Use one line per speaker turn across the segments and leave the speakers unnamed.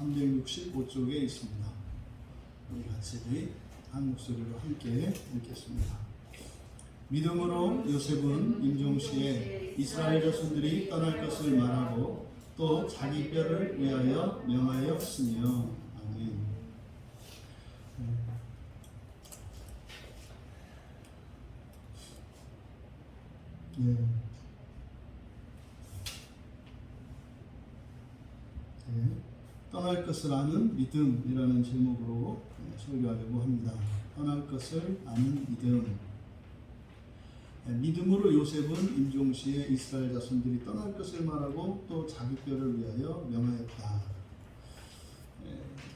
365쪽에 있습니다. 우리 같이 한 목소리로 함께 읽겠습니다. 믿음으로 요셉은 임종시에 이스라엘 자손들이 떠날 것을 말하고 또 자기 뼈를 위하여 명하였으며. 아멘. 떠날 것을 아는 믿음이라는 제목으로 설교하려고 합니다. 떠날 것을 아는 믿음. 믿음으로 요셉은 임종시에 이스라엘 자손들이 떠날 것을 말하고 또 자기 뼈를 위하여 명하였다.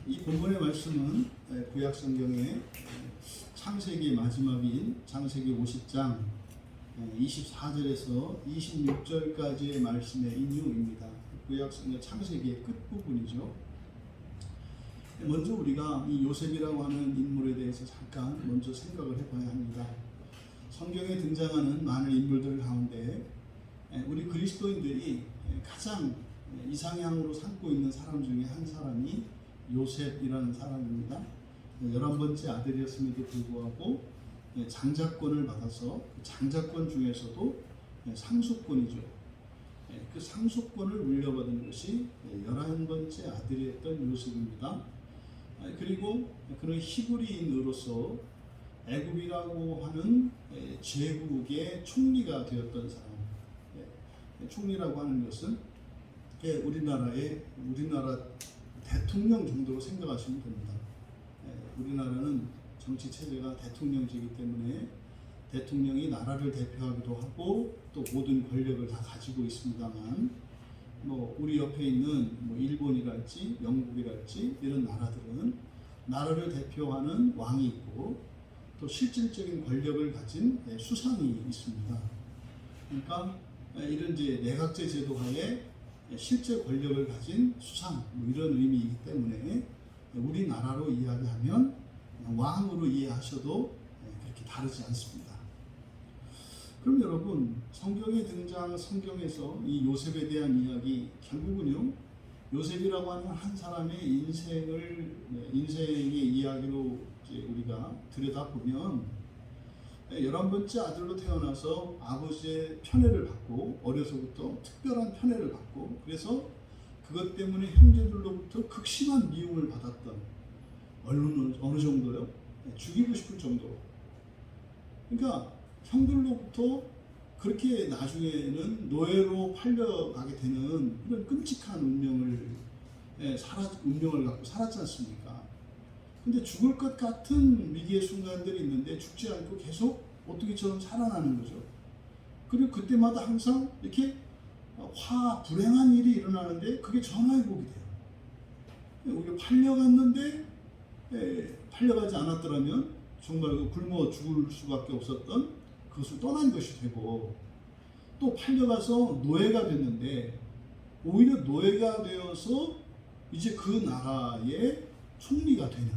이 본문의 말씀은 구약 성경의 창세기의 마지막인 창세기 50장 24절에서 26절까지의 말씀의 인유입니다. 구약 성경 창세기의 끝부분이죠. 먼저 우리가 이 요셉이라고 하는 인물에 대해서 잠깐 먼저 생각을 해봐야 합니다. 성경에 등장하는 많은 인물들 가운데 우리 그리스도인들이 가장 이상향으로 삼고 있는 사람 중에 한 사람이 요셉이라는 사람입니다. 11번째 아들이었음에도 불구하고 장자권을 받아서 그 장자권 중에서도 상속권이죠. 그 상속권을 물려받은 것이 11번째 아들이었던 요셉입니다. 그리고 그는 히브리인으로서 애굽이라고 하는 제국의 총리가 되었던 사람. 총리라고 하는 것은 우리나라 대통령 정도로 생각하시면 됩니다. 우리나라는 정치 체제가 대통령제이기 때문에 대통령이 나라를 대표하기도 하고 또 모든 권력을 다 가지고 있습니다만, 우리 옆에 있는 일본이랄지 영국이랄지 이런 나라들은 나라를 대표하는 왕이 있고 또 실질적인 권력을 가진 수상이 있습니다. 그러니까 이런 이제 내각제 제도 하에 실제 권력을 가진 수상 이런 의미이기 때문에 우리나라로 이야기하면 왕으로 이해하셔도 그렇게 다르지 않습니다. 그럼 여러분, 성경에서 이 요셉에 대한 이야기, 결국은요, 요셉이라고 하는 한 사람의 인생의 이야기로 우리가 들여다보면 11번째 아들로 태어나서 아버지의 편애를 받고 어려서부터 특별한 편애를 받고 그래서 그것 때문에 형제들로부터 극심한 미움을 받았던, 어느 정도요? 죽이고 싶을 정도로. 그러니까 형들로부터 그렇게 나중에는 노예로 팔려가게 되는 이런 끔찍한 운명을 갖고 살았지 않습니까? 근데 죽을 것 같은 위기의 순간들이 있는데 죽지 않고 계속 어떻게처럼 살아나는 거죠. 그리고 그때마다 항상 이렇게 불행한 일이 일어나는데 그게 전화위복이 돼요. 우리가 팔려갔는데 팔려가지 않았더라면 정말 굶어 죽을 수밖에 없었던 그것을 떠난 것이 되고, 또 팔려가서 노예가 됐는데 오히려 노예가 되어서 이제 그 나라의 총리가 되는,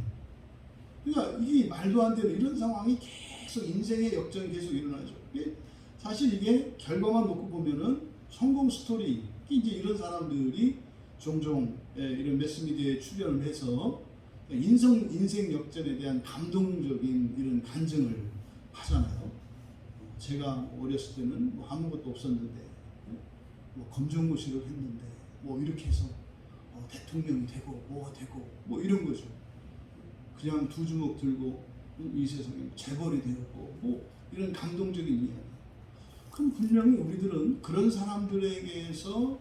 그러니까 이게 말도 안 되는 이런 상황이 계속 인생의 역전이 계속 일어나죠. 사실 이게 결과만 놓고 보면은 성공 스토리, 이제 이런 사람들이 종종 이런 매스미디어에 출연을 해서 인생 역전에 대한 감동적인 이런 간증을 하잖아요. 제가 어렸을 때는 아무것도 없었는데 검정고시를 했는데 이렇게 해서 대통령이 되고 되고 이런 거죠. 그냥 두 주먹 들고 이 세상에 재벌이 되었고 이런 감동적인 이야기. 그럼 분명히 우리들은 그런 사람들에게서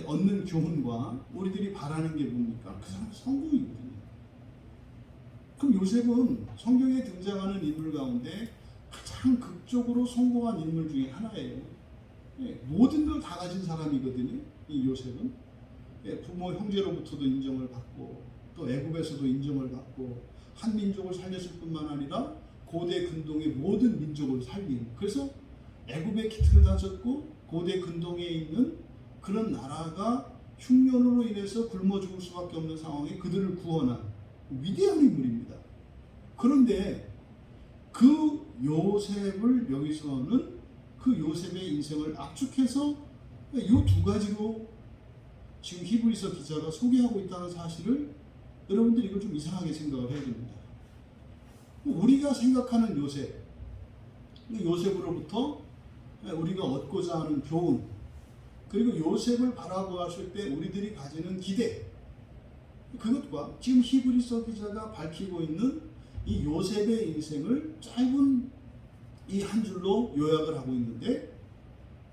얻는 교훈과 우리들이 바라는 게 뭡니까? 그 사람 성공이거든요. 그럼 요셉은 성경에 등장하는 인물 가운데 가장 극적으로 성공한 인물 중에 하나예요. 모든 걸 다 가진 사람이거든요. 이 요셉은 부모 형제로부터도 인정을 받고 또 애굽에서도 인정을 받고 한 민족을 살렸을 뿐만 아니라 고대 근동의 모든 민족을 살린, 그래서 애굽의 기틀을 다졌고 고대 근동에 있는 그런 나라가 흉년으로 인해서 굶어 죽을 수밖에 없는 상황에 그들을 구원한 위대한 인물입니다. 그런데 그 요셉을 여기서는 그 요셉의 인생을 압축해서 이 두 가지로 지금 히브리서 기자가 소개하고 있다는 사실을 여러분들이 이걸 좀 이상하게 생각을 해야 됩니다. 우리가 생각하는 요셉, 요셉으로부터 우리가 얻고자 하는 교훈, 그리고 요셉을 바라보았을 때 우리들이 가지는 기대, 그것과 지금 히브리서 기자가 밝히고 있는 이 요셉의 인생을 짧은 이 한 줄로 요약을 하고 있는데,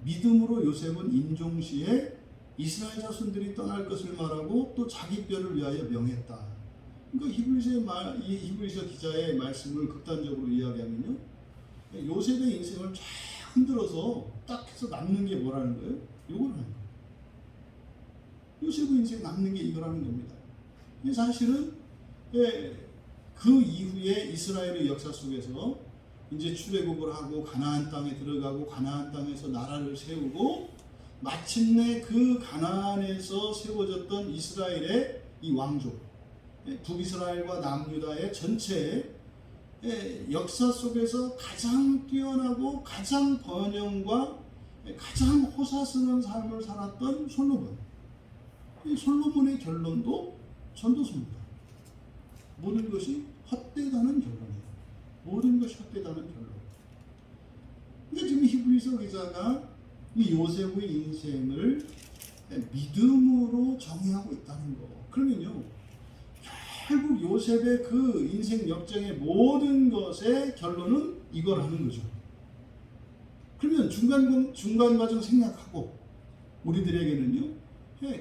믿음으로 요셉은 임종시에 이스라엘 자손들이 떠날 것을 말하고 또 자기 뼈를 위하여 명했다. 그러니까 히브리서 기자의 말씀을 극단적으로 이야기하면요, 요셉의 인생을 쫙 흔들어서 딱 해서 남는 게 뭐라는 거예요? 이걸 하는 거예요. 요셉의 인생 남는 게 이거라는 겁니다. 사실은 그 이후에 이스라엘의 역사 속에서 이제 출애굽을 하고 가나안 땅에 들어가고 가나안 땅에서 나라를 세우고 마침내 그 가나안에서 세워졌던 이스라엘의 이 왕족, 북이스라엘과 남유다의 전체 역사 속에서 가장 뛰어나고 가장 번영과 가장 호사스러운 삶을 살았던 솔로몬. 이 솔로몬의 결론도 전도서입니다. 모든 것이 헛되다는 결론이에요. 모든 것이 헛되다는 결론. 근데 지금 히브리서 기자가 이 요셉의 인생을 믿음으로 정의하고 있다는 거. 그러면요, 결국 요셉의 그 인생 역정의 모든 것의 결론은 이거라는 거죠. 그러면 중간 과정 생략하고 우리들에게는요,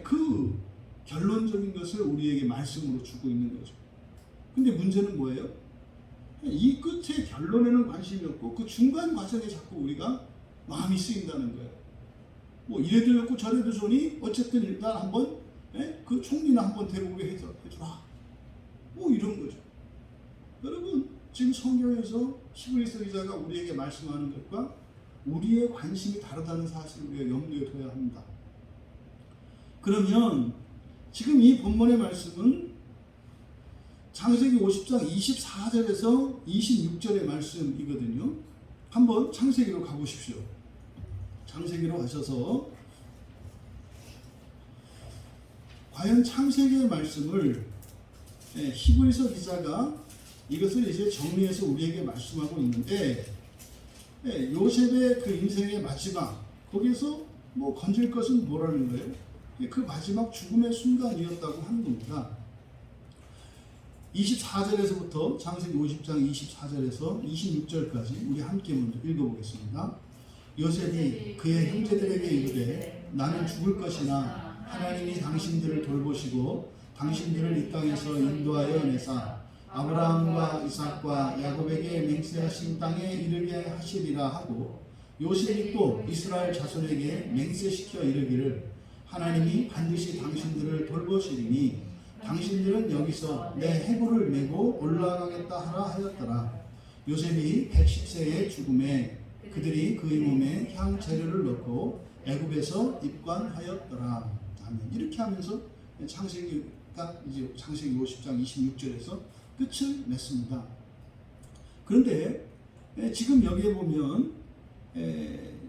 그 결론적인 것을 우리에게 말씀으로 주고 있는 거죠. 근데 문제는 뭐예요? 이 끝의 결론에는 관심이 없고 그 중간 과정에 자꾸 우리가 마음이 쓰인다는 거예요. 뭐 이래도 좋고 저래도 좋으니 어쨌든 일단 한번 그 총리나 한번 데려오게 해주라. 뭐 이런 거죠. 여러분, 지금 성경에서 히브리서 기자가 우리에게 말씀하는 것과 우리의 관심이 다르다는 사실을 우리가 염두에 둬야 합니다. 그러면 지금 이 본문의 말씀은 창세기 50장 24절에서 26절의 말씀이거든요. 한번 창세기로 가보십시오. 창세기로 가셔서 과연 창세기의 말씀을 히브리서 기자가 이것을 이제 정리해서 우리에게 말씀하고 있는데, 요셉의 그 인생의 마지막, 거기에서 뭐 건질 것은 뭐라는 거예요? 그 마지막 죽음의 순간이었다고 하는 겁니다. 24절에서부터 창세기 50장 24절에서 26절까지 우리 함께 먼저 읽어보겠습니다. 요셉이 그의 형제들에게 이르되 나는 죽을 것이나 하나님이 당신들을 돌보시고 당신들을 이 땅에서 인도하여 내사 아브라함과 이삭과 야곱에게 맹세하신 땅에 이르게 하시리라 하고, 요셉이 또 이스라엘 자손에게 맹세시켜 이르기를 하나님이 반드시 당신들을 돌보시리니 당신들은 여기서 내 해골을 메고 올라가겠다 하라 하였더라. 요셉이 110세의 죽음에 그들이 그의 몸에 향 재료를 넣고 애굽에서 입관하였더라. 아멘. 이렇게 하면서 창세기가 이제 창세기 50장 26절에서 끝을 맺습니다. 그런데 지금 여기에 보면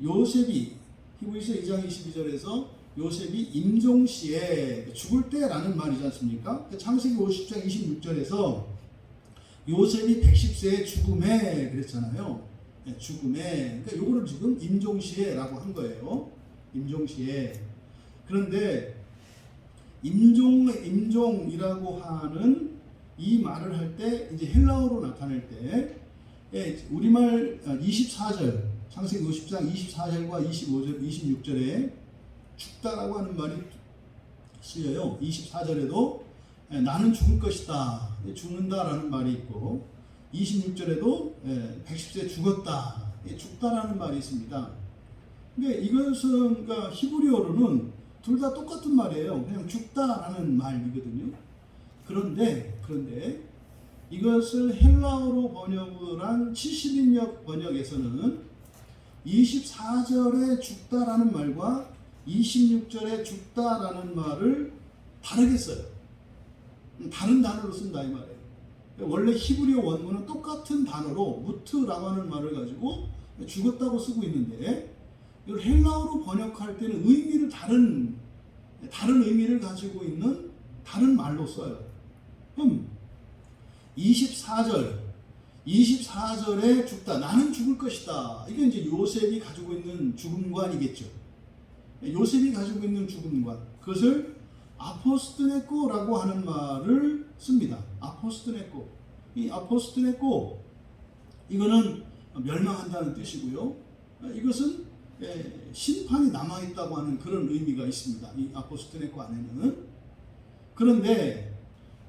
요셉이 히브리서 2장 22절에서 요셉이 임종시에 죽을 때라는 말이지 않습니까? 창세기 50장 26절에서 요셉이 110세의 죽음에 그랬잖아요. 죽음에. 그러니까 요거를 지금 임종시에라고 한 거예요. 임종시에. 그런데 임종이라고 하는 이 말을 할 때 이제 헬라어로 나타낼 때 우리말 24절 창세기 50장 24절과 25절 26절에 죽다라고 하는 말이 쓰여요. 24절에도 나는 죽을 것이다, 죽는다라는 말이 있고 26절에도 110세 죽었다, 죽다라는 말이 있습니다. 근데 이것은 그러니까 히브리어로는 둘 다 똑같은 말이에요. 그냥 죽다라는 말이거든요. 그런데 이것을 헬라어로 번역을 한 70인역 번역에서는 24절에 죽다라는 말과 26절에 죽다라는 말을 다르게 써요. 다른 단어로 쓴다 이 말이에요. 원래 히브리어 원문은 똑같은 단어로 무트라고 하는 말을 가지고 죽었다고 쓰고 있는데 이걸 헬라어로 번역할 때는 의미를 다른 다른 의미를 가지고 있는 다른 말로 써요. 그럼 24절에 죽다. 나는 죽을 것이다. 이게 이제 요셉이 가지고 있는 죽음관이겠죠. 요셉이 가지고 있는 죽음관. 그것을 아포스트네코라고 하는 말을 씁니다. 아포스트네코. 이 아포스트네코, 이거는 멸망한다는 뜻이고요. 이것은 심판이 남아있다고 하는 그런 의미가 있습니다. 이 아포스트네코 안에는. 그런데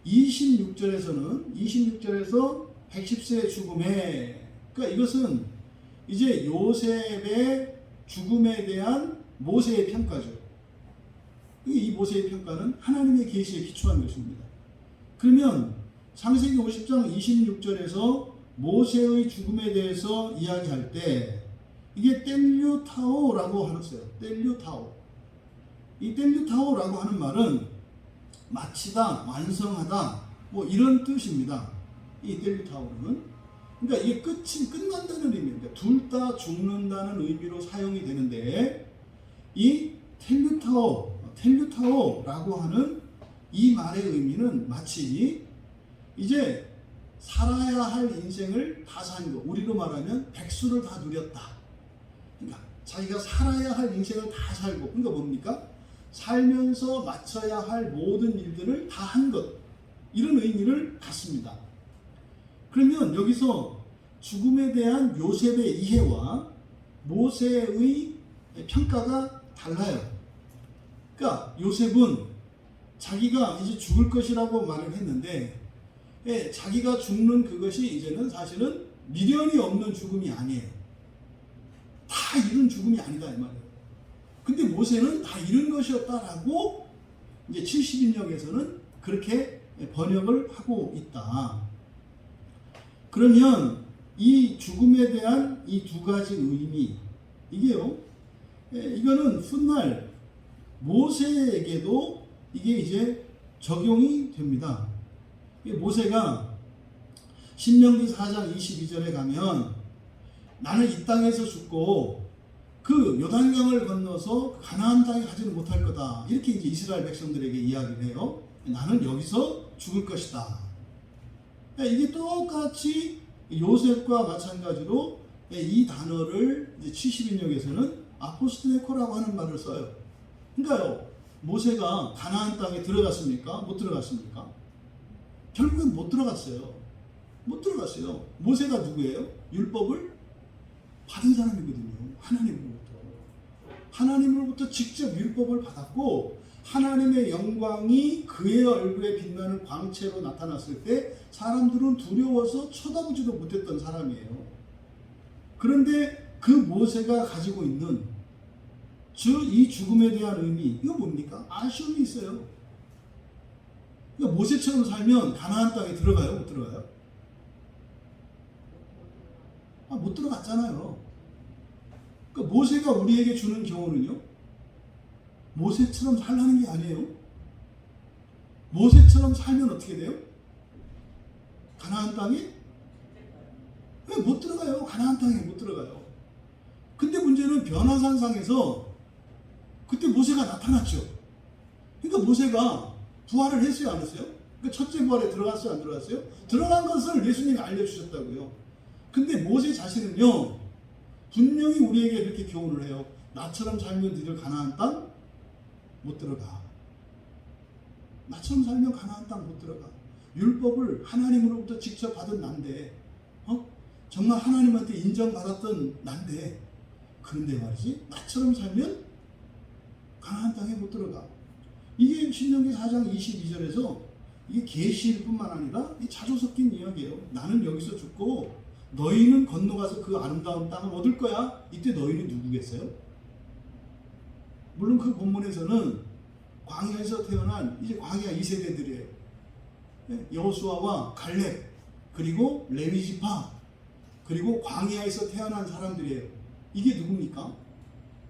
26절에서 110세의 죽음에, 그러니까 이것은 이제 요셉의 죽음에 대한 모세의 평가죠. 이 모세의 평가는 하나님의 계시에 기초한 것입니다. 그러면 창세기 50장 26절에서 모세의 죽음에 대해서 이야기할 때 이게 텔류타오라고 하였어요. 텔류타오. 이 텔류타오라고 하는 말은 마치다, 완성하다, 뭐 이런 뜻입니다. 이 텔류타오는. 그러니까 이게 끝난다는 의미입니다. 둘 다 죽는다는 의미로 사용이 되는데, 이 텔류타오라고 하는 이 말의 의미는 마치 이제 살아야 할 인생을 다 산 거, 우리로 말하면 백수를 다 누렸다. 그러니까 자기가 살아야 할 인생을 다 살고, 그러니까 뭡니까? 살면서 마쳐야 할 모든 일들을 다 한 것, 이런 의미를 갖습니다. 그러면 여기서 죽음에 대한 요셉의 이해와 모세의 평가가 달라요. 그러니까 요셉은 자기가 이제 죽을 것이라고 말을 했는데, 자기가 죽는 그것이 이제는 사실은 미련이 없는 죽음이 아니에요. 다 이룬 죽음이 아니다 이 말이에요. 근데 모세는 다 이룬 것이었다라고 이제 70인역에서는 그렇게 번역을 하고 있다. 그러면 이 죽음에 대한 이 두 가지 의미, 이게요, 이거는 훗날 모세에게도 이게 이제 적용이 됩니다. 모세가 신명기 4장 22절에 가면 나는 이 땅에서 죽고 그 요단강을 건너서 가나안 땅에 가지는 못할 거다, 이렇게 이제 이스라엘 백성들에게 이야기를 해요. 나는 여기서 죽을 것이다. 이게 똑같이 요셉과 마찬가지로 이 단어를 이제 70인역에서는 아포스트네코라고 하는 말을 써요. 그러니까요, 모세가 가나안 땅에 들어갔습니까? 못 들어갔습니까? 결국엔 못 들어갔어요. 못 들어갔어요. 모세가 누구예요? 율법을 받은 사람이거든요. 하나님으로부터 직접 율법을 받았고, 하나님의 영광이 그의 얼굴에 빛나는 광채로 나타났을 때 사람들은 두려워서 쳐다보지도 못했던 사람이에요. 그런데 그 모세가 가지고 있는 이 죽음에 대한 의미, 이거 뭡니까? 아쉬움이 있어요. 그러니까 모세처럼 살면 가나안 땅에 들어가요? 못 들어가요? 못 들어갔잖아요. 그러니까 모세가 우리에게 주는 교훈은요, 모세처럼 살라는 게 아니에요. 모세처럼 살면 어떻게 돼요? 가나안 땅에? 왜 못 들어가요? 가나안 땅에 못 들어가요. 근데 문제는 변화산상에서 그때 모세가 나타났죠. 그러니까 모세가 부활을 했어요, 안 했어요? 그러니까 첫째 부활에 들어갔어요, 안 들어갔어요? 들어간 것을 예수님이 알려주셨다고요. 근데 모세 자신은요, 분명히 우리에게 이렇게 교훈을 해요. 나처럼 살면 너희들 가나안 땅 못 들어가. 나처럼 살면 가나안 땅 못 들어가. 율법을 하나님으로부터 직접 받은 난데, 정말 하나님한테 인정받았던 난데, 그런데 말이지, 나처럼 살면 가나안 땅에 못 들어가. 이게 신명기 4장 22절에서 이게 계시일 뿐만 아니라 자주 섞인 이야기예요. 나는 여기서 죽고 너희는 건너가서 그 아름다운 땅을 얻을 거야. 이때 너희는 누구겠어요? 물론 그 본문에서는 광야에서 태어난 이제 광야 2세대들이에요. 여호수아와 갈렙, 그리고 레위지파, 그리고 광야에서 태어난 사람들이에요. 이게 누굽니까?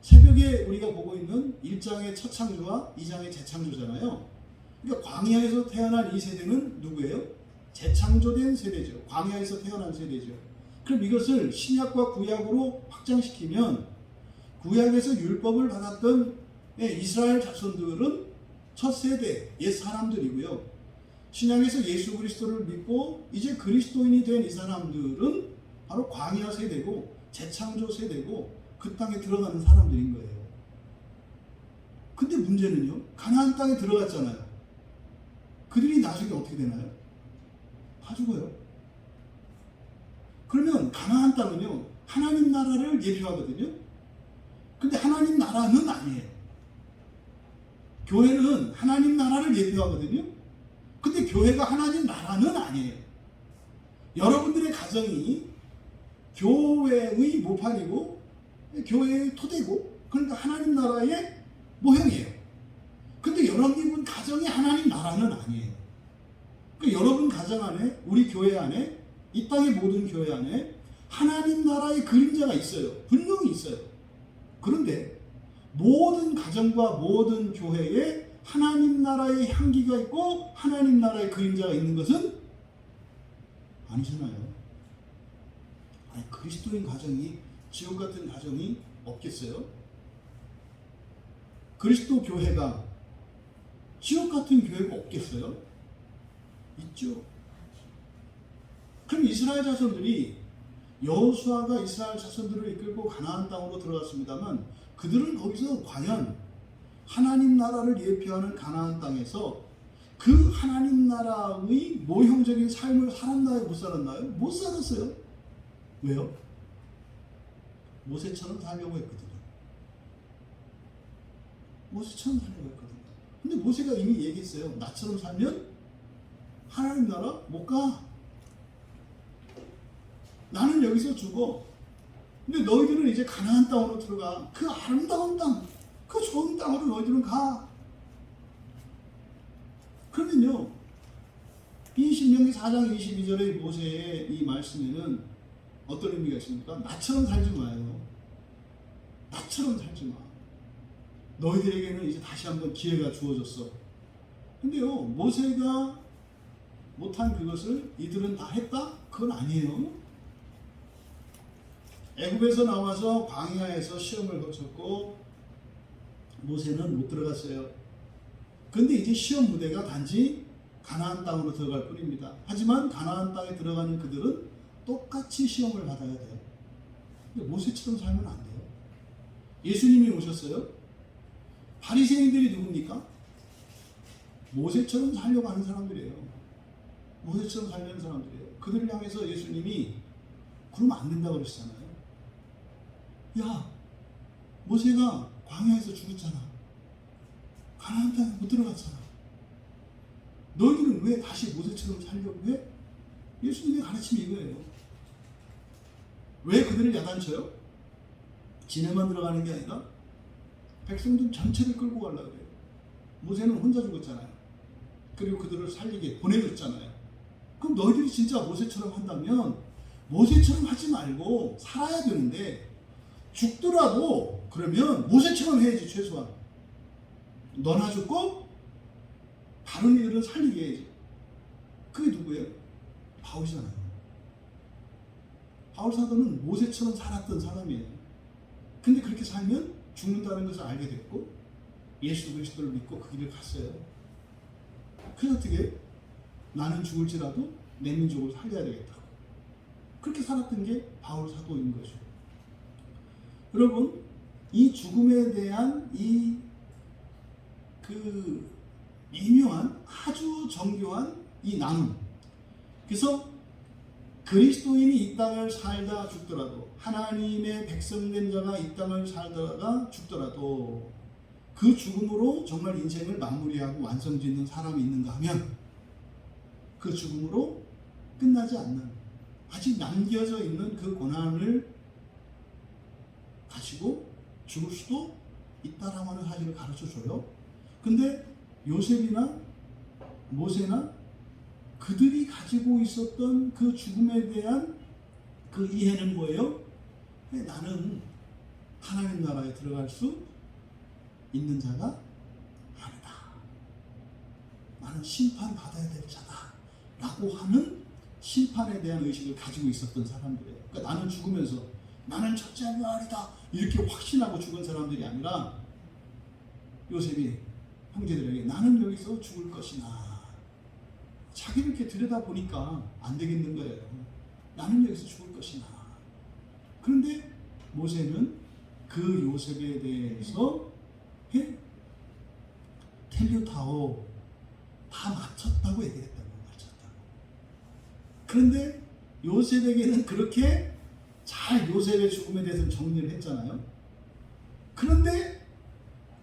새벽에 우리가 보고 있는 1장의 첫 창조와 2장의 재창조잖아요. 그러니까 광야에서 태어난 이 세대는 누구예요? 재창조된 세대죠. 광야에서 태어난 세대죠. 그럼 이것을 신약과 구약으로 확장시키면 구약에서 율법을 받았던 이스라엘 자손들은 첫 세대 옛 사람들이고요. 신약에서 예수 그리스도를 믿고 이제 그리스도인이 된 이 사람들은 바로 광야 세대고 재창조 세대고 그 땅에 들어가는 사람들인 거예요. 근데 문제는요, 가나안 땅에 들어갔잖아요. 그들이 나중에 어떻게 되나요? 다 죽어요. 그러면 가나안 땅은요, 하나님 나라를 예표하거든요. 근데 하나님 나라는 아니에요. 교회는 하나님 나라를 예표하거든요. 근데 교회가 하나님 나라는 아니에요. 여러분들의 가정이 교회의 모판이고 교회의 토대고, 그러니까 하나님 나라의 모형이에요. 근데 여러분 가정이 하나님 나라는 아니에요. 그러니까 여러분 가정 안에, 우리 교회 안에, 이 땅의 모든 교회 안에 하나님 나라의 그림자가 있어요. 분명히 있어요. 그런데 모든 가정과 모든 교회에 하나님 나라의 향기가 있고 하나님 나라의 그림자가 있는 것은 아니잖아요. 아니, 그리스도인 가정이 지옥 같은 가정이 없겠어요? 그리스도 교회가 지옥 같은 교회가 없겠어요? 있죠. 그럼 이스라엘 자손들이, 여호수아가 이스라엘 자손들을 이끌고 가나안 땅으로 들어갔습니다만 그들은 거기서 과연 하나님 나라를 예표하는 가나안 땅에서 그 하나님 나라의 모형적인 삶을 살았나요? 못 살았나요? 못 살았어요. 왜요? 모세처럼 살려고 했거든요. 모세처럼 살려고 했거든요. 근데 모세가 이미 얘기했어요. 나처럼 살면 하나님 나라 못 가. 나는 여기서 죽어. 근데 너희들은 이제 가나안 땅으로 들어가. 그 아름다운 땅, 그 좋은 땅으로 너희들은 가. 그러면요, 이 신명기 4장 22절의 모세의 이 말씀에는 어떤 의미가 있습니까? 나처럼 살지 마요. 나처럼 살지 마. 너희들에게는 이제 다시 한번 기회가 주어졌어. 근데요, 모세가 못한 그것을 이들은 다 했다? 그건 아니에요. 애굽에서 나와서 광야에서 시험을 거쳤고 모세는 못 들어갔어요. 근데 이제 시험 무대가 단지 가나안 땅으로 들어갈 뿐입니다. 하지만 가나안 땅에 들어가는 그들은 똑같이 시험을 받아야 돼요. 근데 모세처럼 살면 안 돼요. 예수님이 오셨어요. 바리새인들이 누굽니까? 모세처럼 살려고 하는 사람들이에요. 모세처럼 살려는 사람들이에요. 그들을 향해서 예수님이 그러면 안 된다고 그러시잖아요. 야, 모세가 광야에서 죽었잖아. 가나안 땅에 못 들어갔잖아. 너희들은 왜 다시 모세처럼 살려고 해? 예수님의 가르침이 이거예요. 왜 그들을 야단쳐요? 지네만 들어가는 게 아니라 백성들 전체를 끌고 가려고 그래요. 모세는 혼자 죽었잖아요. 그리고 그들을 살리게 보내줬잖아요. 그럼 너희들이 진짜 모세처럼 한다면 모세처럼 하지 말고 살아야 되는데, 죽더라도 그러면 모세처럼 해야지. 최소한 너나 죽고 다른 이들은 살리게 해야지. 그게 누구예요? 바울이잖아요. 바울 사도는 모세처럼 살았던 사람이에요. 근데 그렇게 살면 죽는다는 것을 알게 됐고 예수 그리스도를 믿고 그 길을 갔어요. 그래서 어떻게? 나는 죽을지라도 내 민족을 살려야 되겠다고. 그렇게 살았던 게 바울 사도인 거죠. 여러분, 이 죽음에 대한 이 미묘한, 아주 정교한 이 나눔. 그래서 그리스도인이 이 땅을 살다 죽더라도, 하나님의 백성된 자가 이 땅을 살다가 죽더라도 그 죽음으로 정말 인생을 마무리하고 완성짓는 사람이 있는가 하면 그 죽음으로 끝나지 않는, 아직 남겨져 있는 그 고난을 가지고 죽을 수도 있다라고 하는 사실을 가르쳐줘요. 근데 요셉이나 모세나 그들이 가지고 있었던 그 죽음에 대한 그 이해는 뭐예요? 나는 하나님 나라에 들어갈 수 있는 자가 아니다. 나는 심판받아야 될 자다. 라고 하는 심판에 대한 의식을 가지고 있었던 사람들이에요. 그러니까 나는 죽으면서 나는 첫째가 아니다. 이렇게 확신하고 죽은 사람들이 아니라, 요셉이 형제들에게 나는 여기서 죽을 것이나. 자기를 이렇게 들여다보니까 안 되겠는 거예요. 나는 여기서 죽을 것이나. 그런데 모세는 그 요셉에 대해서 텔류타오 다 맞췄다고 얘기했다고. 맞췄다고. 그런데 요셉에게는 그렇게 잘 요셉의 죽음에 대해서 정리를 했잖아요. 그런데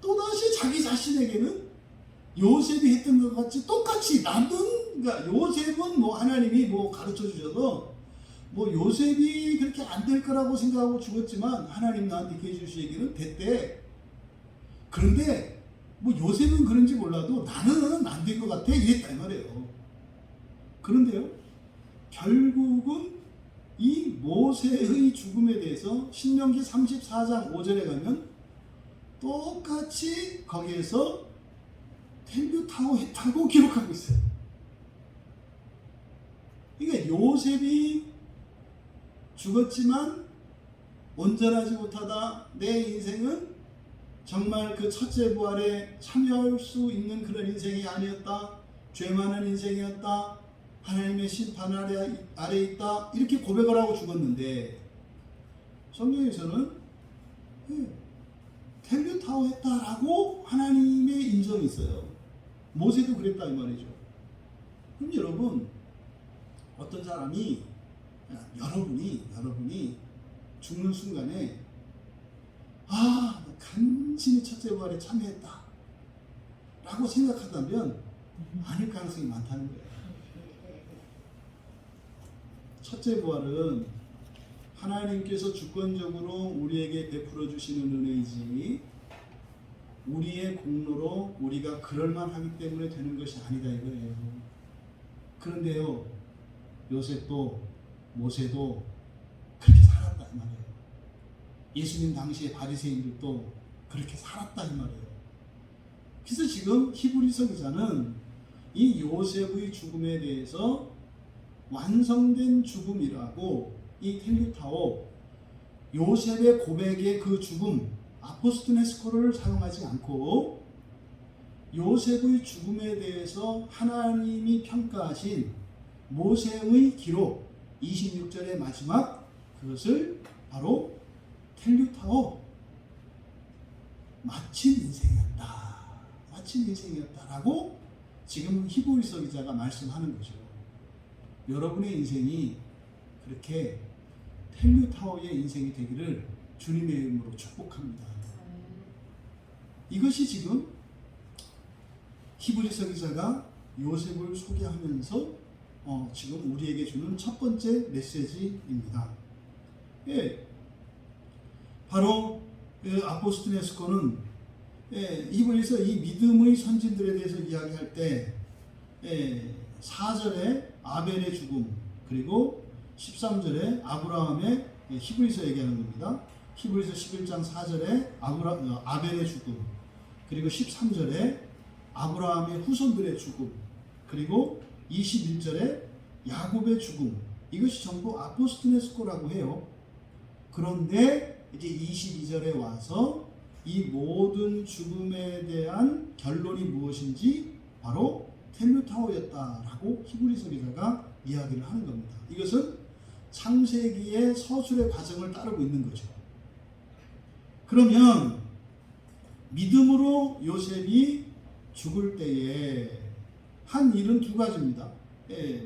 또다시 자기 자신에게는 요셉이 했던 것 같이 똑같이 그러니까 요셉은 뭐 하나님이 뭐 가르쳐 주셔서 뭐 요셉이 그렇게 안 될 거라고 생각하고 죽었지만 하나님 나한테 이렇게 해주시기는 됐대. 그런데 뭐 요셉은 그런지 몰라도 나는 안 될 것 같아 이랬단 말이에요. 그런데요, 결국은 이 모세의 죽음에 대해서 신명기 34장 5절에 가면 똑같이 거기에서 텔류타오 했다고 기록하고 있어요. 그러니까 요셉이 죽었지만 온전하지 못하다. 내 인생은 정말 그 첫째 부활에 참여할 수 있는 그런 인생이 아니었다. 죄 많은 인생이었다. 하나님의 심판 아래 있다. 이렇게 고백을 하고 죽었는데 성경에서는 텔류타오 했다라고 하나님의 인정이 있어요. 모세도 그랬다 이 말이죠. 그럼 여러분, 어떤 사람이 여러분이 죽는 순간에 간신히 첫째 부활에 참여했다 라고 생각한다면 아닐 가능성이 많다는 거예요. 첫째 부활은 하나님께서 주권적으로 우리에게 베풀어 주시는 은혜이지 우리의 공로로 우리가 그럴만하기 때문에 되는 것이 아니다 이거예요. 그런데요, 요셉도 모세도 그렇게 살았다 이 말이에요. 예수님 당시의 바리새인들도 그렇게 살았다 이 말이에요. 그래서 지금 히브리서 기자는 이 요셉의 죽음에 대해서 완성된 죽음이라고 이 텔류타오 요셉의 고백의 그 죽음 아포스토네스코를 사용하지 않고 요셉의 죽음에 대해서 하나님이 평가하신 모세의 기록 26절의 마지막 그것을 바로 텔류타오 마친 인생이었다라고 지금 히브리서 기자가 말씀하는 거죠. 여러분의 인생이 그렇게 텔류타오의 인생이 되기를 주님의 이름으로 축복합니다. 이것이 지금 히브리서 기자가 요셉을 소개하면서 지금 우리에게 주는 첫 번째 메시지입니다. 바로 아포스토네스코는 히브리서 이 믿음의 선진들에 대해서 이야기할 때 4절에 아벨의 죽음, 그리고 13절에 아브라함의 히브리서 얘기하는 겁니다. 히브리서 11장 4절에 아벨의 죽음, 그리고 13절에 아브라함의 후손들의 죽음, 그리고 21절에 야곱의 죽음, 이것이 전부 아포스토네스코라고 해요. 그런데 이제 22절에 와서 이 모든 죽음에 대한 결론이 무엇인지 바로 텔류타오였다라고 히브리서 기자가 이야기를 하는 겁니다. 이것은 창세기의 서술의 과정을 따르고 있는 거죠. 그러면 믿음으로 요셉이 죽을 때에 한 일은 두 가지입니다.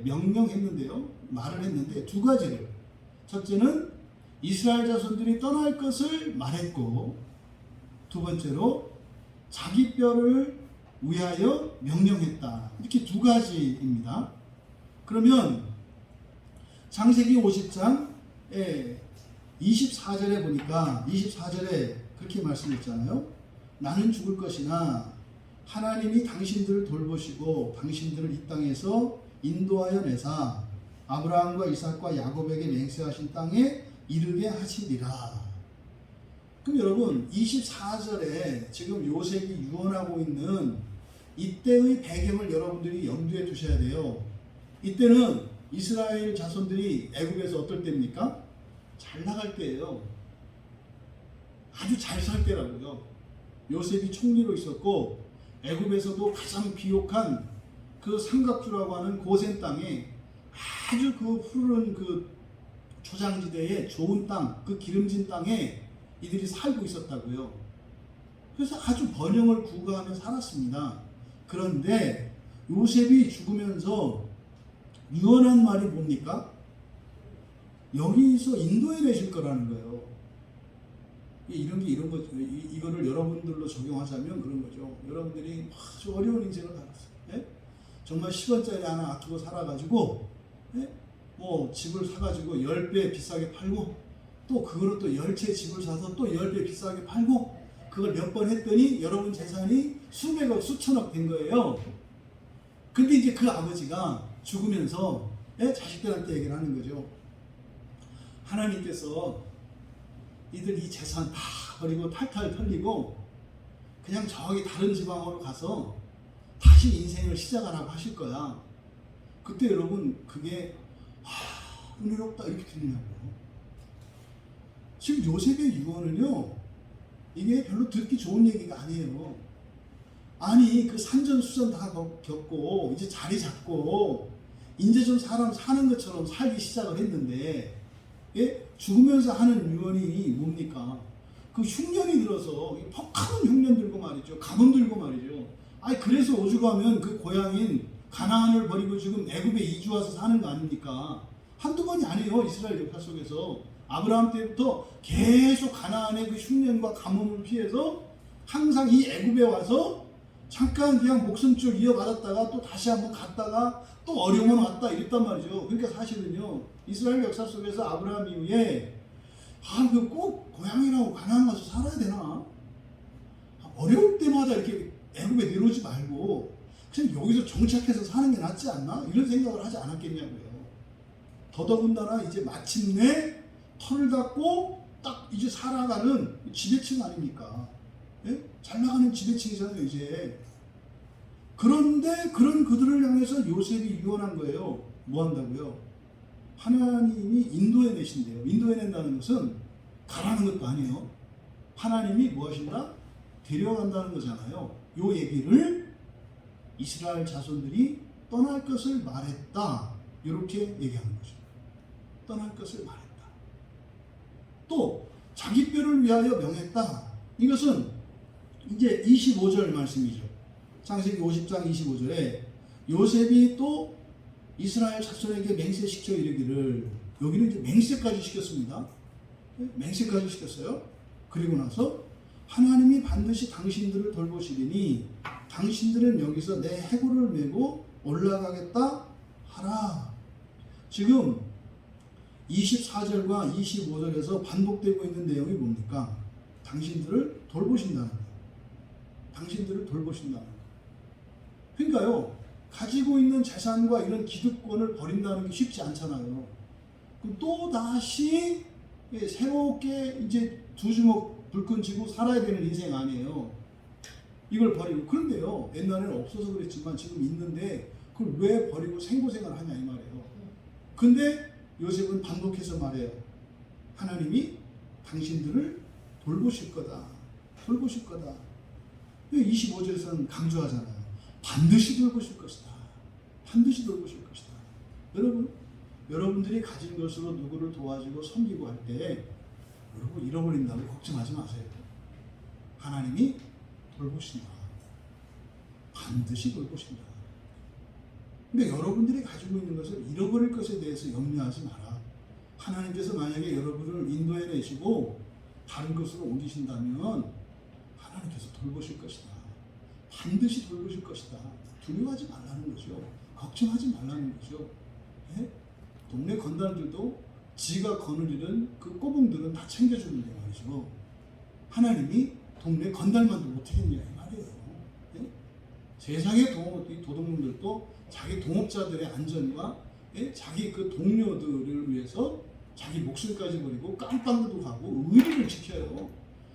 명령했는데요. 말을 했는데 두 가지를. 첫째는 이스라엘 자손들이 떠날 것을 말했고, 두 번째로 자기 뼈를 위하여 명령했다. 이렇게 두 가지입니다. 그러면 창세기 50장 24절에 보니까 24절에 그렇게 말씀했잖아요. 나는 죽을 것이나 하나님이 당신들을 돌보시고 당신들을 이 땅에서 인도하여 내사 아브라함과 이삭과 야곱에게 맹세하신 땅에 이르게 하시리라. 그럼 여러분 24절에 지금 요셉이 유언하고 있는 이때의 배경을 여러분들이 염두에 두셔야 돼요. 이때는 이스라엘 자손들이 애굽에서 어떨 때입니까? 잘 나갈 때예요. 아주 잘 살 때라고요. 요셉이 총리로 있었고 애굽에서도 가장 비옥한 그 삼각주라고 하는 고센 땅에 아주 그 푸른 그 초장지대의 좋은 땅, 그 기름진 땅에 이들이 살고 있었다고요. 그래서 아주 번영을 구가하며 살았습니다. 그런데 요셉이 죽으면서 유언한 말이 뭡니까? 여기서 인도해 내실 거라는 거예요. 이런 거, 이거를 여러분들로 적용하자면 그런 거죠. 여러분들이 아주 어려운 인생을 살았어요. 예? 정말 10원짜리 하나 아끼고 살아가지고, 예? 뭐 집을 사가지고 10배 비싸게 팔고, 또 그거로 또 10채 집을 사서 또 10배 비싸게 팔고, 그걸 몇 번 했더니 여러분 재산이 수백억, 수천억 된 거예요. 근데 이제 그 아버지가 죽으면서 자식들한테 얘기를 하는 거죠. 하나님께서 이들 이 재산 다 버리고 탈탈 털리고 그냥 저기 다른 지방으로 가서 다시 인생을 시작하라고 하실 거야. 그때 여러분 그게 은혜롭다 이렇게 들리냐고요. 지금 요셉의 유언은요, 이게 별로 듣기 좋은 얘기가 아니에요. 아니 그 산전수전 다 겪고 이제 자리 잡고 이제 좀 사람 사는 것처럼 살기 시작을 했는데, 예? 죽으면서 하는 유언이 뭡니까? 그 흉년이 들어서 퍽하는 흉년 들고 말이죠. 가뭄 들고 말이죠. 아니 그래서 오죽하면 그 고향인 가나안을 버리고 지금 애굽에 이주 와서 사는 거 아닙니까? 한두 번이 아니에요. 이스라엘 역사 속에서 아브라함 때부터 계속 가나안의 그 흉년과 가뭄을 피해서 항상 이 애굽에 와서 잠깐 그냥 목숨줄 이어받았다가 또 다시 한번 갔다가 또 어려움은 왔다 이랬단 말이죠. 그러니까 사실은요, 이스라엘 역사 속에서 아브라함 이후에 그 꼭 고향이라고 가나안 가서 살아야 되나? 어려울 때마다 이렇게 애굽에 내려오지 말고 그냥 여기서 정착해서 사는 게 낫지 않나? 이런 생각을 하지 않았겠냐고요. 더더군다나 이제 마침내 털을 닫고 딱 이제 살아가는 지배층 아닙니까? 예? 잘 나가는 지배층이잖아요 이제. 그런데 그런 그들을 향해서 요셉이 유언한 거예요. 뭐 한다고요? 하나님이 인도해 내신대요. 인도해 낸다는 것은 가라는 것도 아니에요. 하나님이 뭐 하신다? 데려간다는 거잖아요. 요 얘기를 이스라엘 자손들이 떠날 것을 말했다. 이렇게 얘기하는 거죠. 떠날 것을 말했다. 또 자기 뼈를 위하여 명했다. 이것은 이제 25절 말씀이죠. 창세기 50장 25절에 요셉이 또 이스라엘 자손에게 맹세시켜 이르기를, 여기는 이제 맹세까지 시켰습니다. 맹세까지 시켰어요. 그리고 나서 하나님이 반드시 당신들을 돌보시리니 당신들은 여기서 내 해골을 메고 올라가겠다 하라. 지금 24절과 25절에서 반복되고 있는 내용이 뭡니까? 당신들을 돌보신다는 거예요. 당신들을 돌보신다는 거예요. 그러니까요, 가지고 있는 재산과 이런 기득권을 버린다는 게 쉽지 않잖아요. 그럼 또 다시 새롭게 이제 두 주먹 불끈 쥐고 살아야 되는 인생 아니에요. 이걸 버리고. 그런데요, 옛날에는 없어서 그랬지만 지금 있는데 그걸 왜 버리고 생고생을 하냐 이 말이에요. 근데 요셉은 반복해서 말해요. 하나님이 당신들을 돌보실 거다. 돌보실 거다. 25절에서는 강조하잖아요. 반드시 돌보실 것이다. 반드시 돌보실 것이다. 여러분들이 가진 것으로 누구를 도와주고 섬기고 할 때 여러분 잃어버린다고 걱정하지 마세요. 하나님이 돌보신다. 반드시 돌보신다. 그러니까 여러분들이 가지고 있는 것을 잃어버릴 것에 대해서 염려하지 마라. 하나님께서 만약에 여러분을 인도해 내시고 다른 것으로 옮기신다면 하나님께서 돌보실 것이다. 반드시 돌보실 것이다. 두려워하지 말라는 거죠. 걱정하지 말라는 거죠. 예? 동네 건달들도 지가 거느리는 그 꼬붕들은 다 챙겨주는데 말이죠. 하나님이 동네 건달만도 못하겠냐 이 말이에요. 예? 세상의 도둑놈들도 자기 동업자들의 안전과 자기 그 동료들을 위해서 자기 목숨까지 버리고 깜빵도 가고 의리를 지켜요.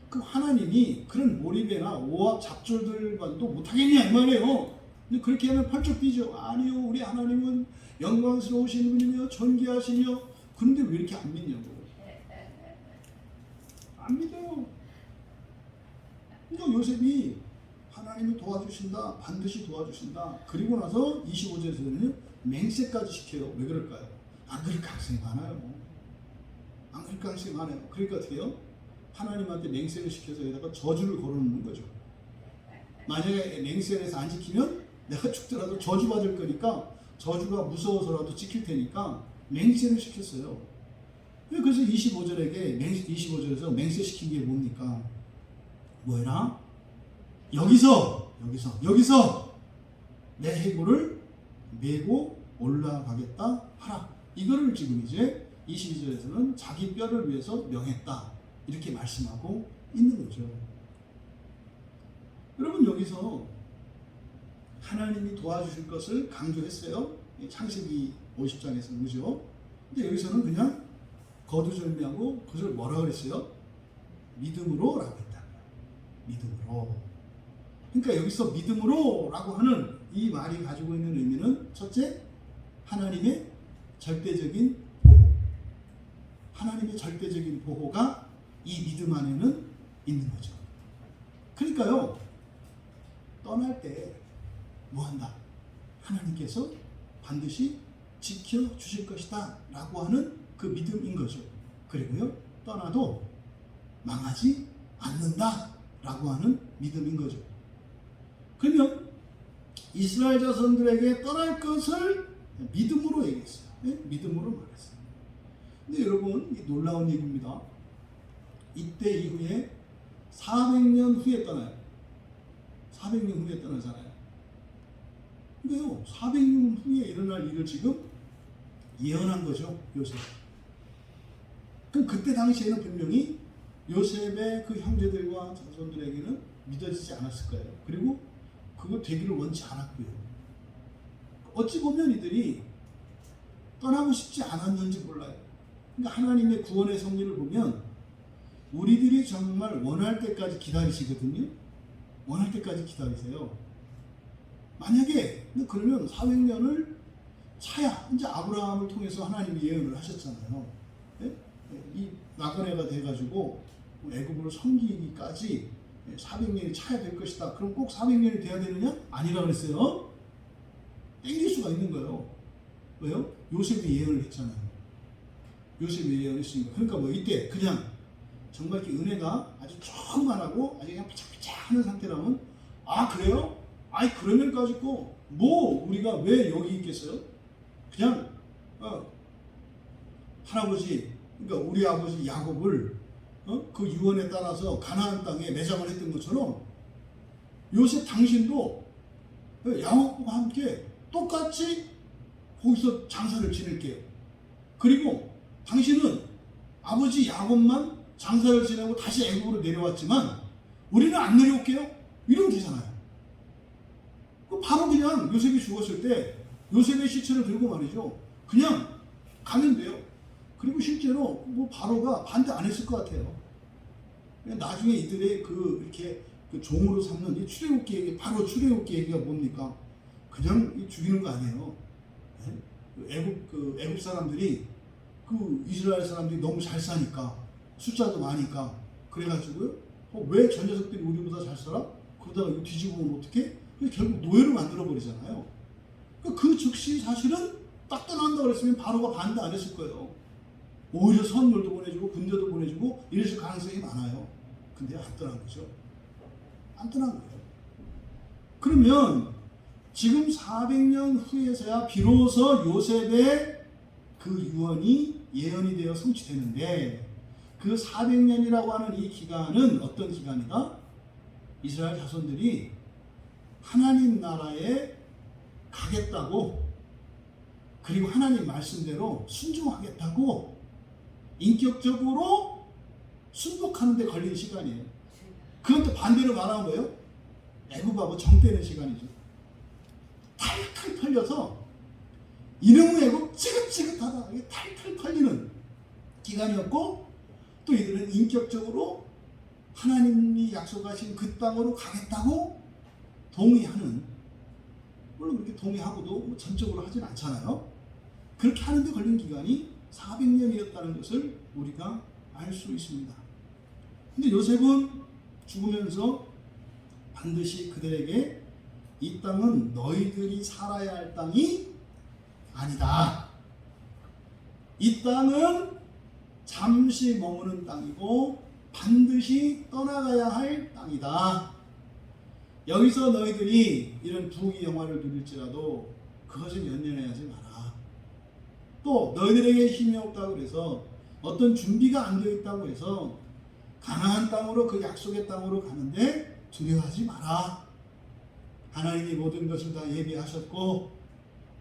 그 하나님이 그런 몰입이나 오합 잡졸들만도 못하겠냐 이 말이에요. 근데 그렇게 하면 펄쩍 뛰죠. 아니요, 우리 하나님은 영광스러우신 분이며 존귀하시며. 그런데 왜 이렇게 안 믿냐고. 안 믿어요. 그러니까 요셉이 하나님이 도와주신다. 반드시 도와주신다. 그리고 나서 25절에서는 맹세까지 시켜요. 왜 그럴까요? 안 그럴 가능성이 많아요. 안 그럴 가능성이 많아요. 그러니까 어떻게 해요? 하나님한테 맹세를 시켜서 여기다가 저주를 걸어놓는 거죠. 만약에 맹세를 해서 안 지키면 내가 죽더라도 저주받을 거니까 저주가 무서워서라도 지킬 테니까 맹세를 시켰어요. 그래서 25절에서 맹세시킨 게 뭡니까? 뭐해라? 여기서 내 해골을 메고 올라가겠다 하라. 이거를 지금 이제 22절에서는 자기 뼈를 위해서 명했다. 이렇게 말씀하고 있는 거죠. 여러분 여기서 하나님이 도와주실 것을 강조했어요. 창세기 50장에서는 그죠? 근데 여기서는 그냥 거두절미하고 그걸 뭐라 그랬어요? 믿음으로 라고 했다. 믿음으로. 그러니까 여기서 믿음으로 라고 하는 이 말이 가지고 있는 의미는 첫째, 하나님의 절대적인 보호. 하나님의 절대적인 보호가 이 믿음 안에는 있는 거죠. 그러니까요, 떠날 때 뭐 한다? 하나님께서 반드시 지켜주실 것이다 라고 하는 그 믿음인 거죠. 그리고요, 떠나도 망하지 않는다 라고 하는 믿음인 거죠. 그러면 이스라엘 자손들에게 떠날 것을 믿음으로 얘기했어요. 네? 믿음으로 말했어요. 근데 여러분, 이 놀라운 얘기입니다. 이때 이후에 400년 후에 떠나요. 400년 후에 떠나잖아요. 근데요, 400년 후에 일어날 일을 지금 예언한 거죠, 요셉. 그럼 그때 당시에는 분명히 요셉의 그 형제들과 자손들에게는 믿어지지 않았을 거예요. 그리고 그거 되기를 원치 않았고요. 어찌 보면 이들이 떠나고 싶지 않았는지 몰라요. 그러니까 하나님의 구원의 섭리를 보면 우리들이 정말 원할 때까지 기다리시거든요. 원할 때까지 기다리세요. 만약에 그러면 400년을 차야 이제 아브라함을 통해서 하나님이 예언을 하셨잖아요. 예? 이 나그네가 돼가지고 애굽으로 섬기기까지 400년이 차야 될 것이다. 그럼 꼭 400년이 돼야 되느냐? 아니라 그랬어요. 땡길 수가 있는 거예요. 왜요? 요셉이 예언을 했잖아요. 요셉이 예언을 했으니까. 그러니까 뭐 이때 그냥 정말 이렇게 은혜가 아주 충만하고 아주 그냥 피착피착하는 상태라면, 아 그래요? 아이 그러면 가지고 뭐 우리가 왜 여기 있겠어요? 그냥 할아버지, 그러니까 우리 아버지 야곱을 그 유언에 따라서 가나안 땅에 매장을 했던 것처럼 요셉 당신도 야곱과 함께 똑같이 거기서 장사를 지낼게요. 그리고 당신은 아버지 야곱만 장사를 지내고 다시 애굽으로 내려왔지만 우리는 안 내려올게요. 이러면 되잖아요. 바로 그냥 요셉이 죽었을 때 요셉의 시체를 들고 말이죠. 그냥 가면 돼요. 그리고 실제로 뭐 바로가 반대 안 했을 것 같아요. 나중에 이들의 이렇게 종으로 삼는 이 출애굽기 얘기, 바로 출애굽기 얘기가 뭡니까? 그냥 죽이는 거 아니에요. 애굽 사람들이 이스라엘 사람들이 너무 잘 사니까, 숫자도 많으니까, 그래가지고요, 왜 저 녀석들이 우리보다 잘 살아? 그러다가 이거 뒤집어 보면 어떡해? 결국 노예로 만들어 버리잖아요. 그 즉시 사실은 딱 떠난다 그랬으면 바로가 반대 안 했을 거예요. 오히려 선물도 보내주고 군대도 보내주고 이랬을 가능성이 많아요. 근데 안 떠난 거죠. 안 떠난 거예요. 그러면 지금 400년 후에서야 비로소 요셉의 그 유언이 예언이 되어 성취되는데, 그 400년이라고 하는 이 기간은 어떤 기간이다? 이스라엘 자손들이 하나님 나라에 가겠다고, 그리고 하나님 말씀대로 순종하겠다고 인격적으로 순복하는 데 걸린 시간이에요. 그건 또 반대로 말하는 거예요. 애굽하고 정떼는 시간이죠. 탈탈 털려서 이놈의 애굽 지긋지긋하다, 탈탈 털리는 기간이었고, 또 이들은 인격적으로 하나님이 약속하신 그 땅으로 가겠다고 동의하는, 물론 그렇게 동의하고도 뭐 전적으로 하진 않잖아요. 그렇게 하는데 걸린 기간이 400년이었다는 것을 우리가 알 수 있습니다. 근데 요셉은 죽으면서 반드시 그들에게 이 땅은 너희들이 살아야 할 땅이 아니다. 이 땅은 잠시 머무는 땅이고 반드시 떠나가야 할 땅이다. 여기서 너희들이 이런 부귀 영화를 누릴지라도 그것을 연연해하지 마라. 또 너희들에게 힘이 없다고 해서 어떤 준비가 안 되어 있다고 해서 가나안 땅으로 그 약속의 땅으로 가는데 두려워하지 마라. 하나님이 모든 것을 다 예비하셨고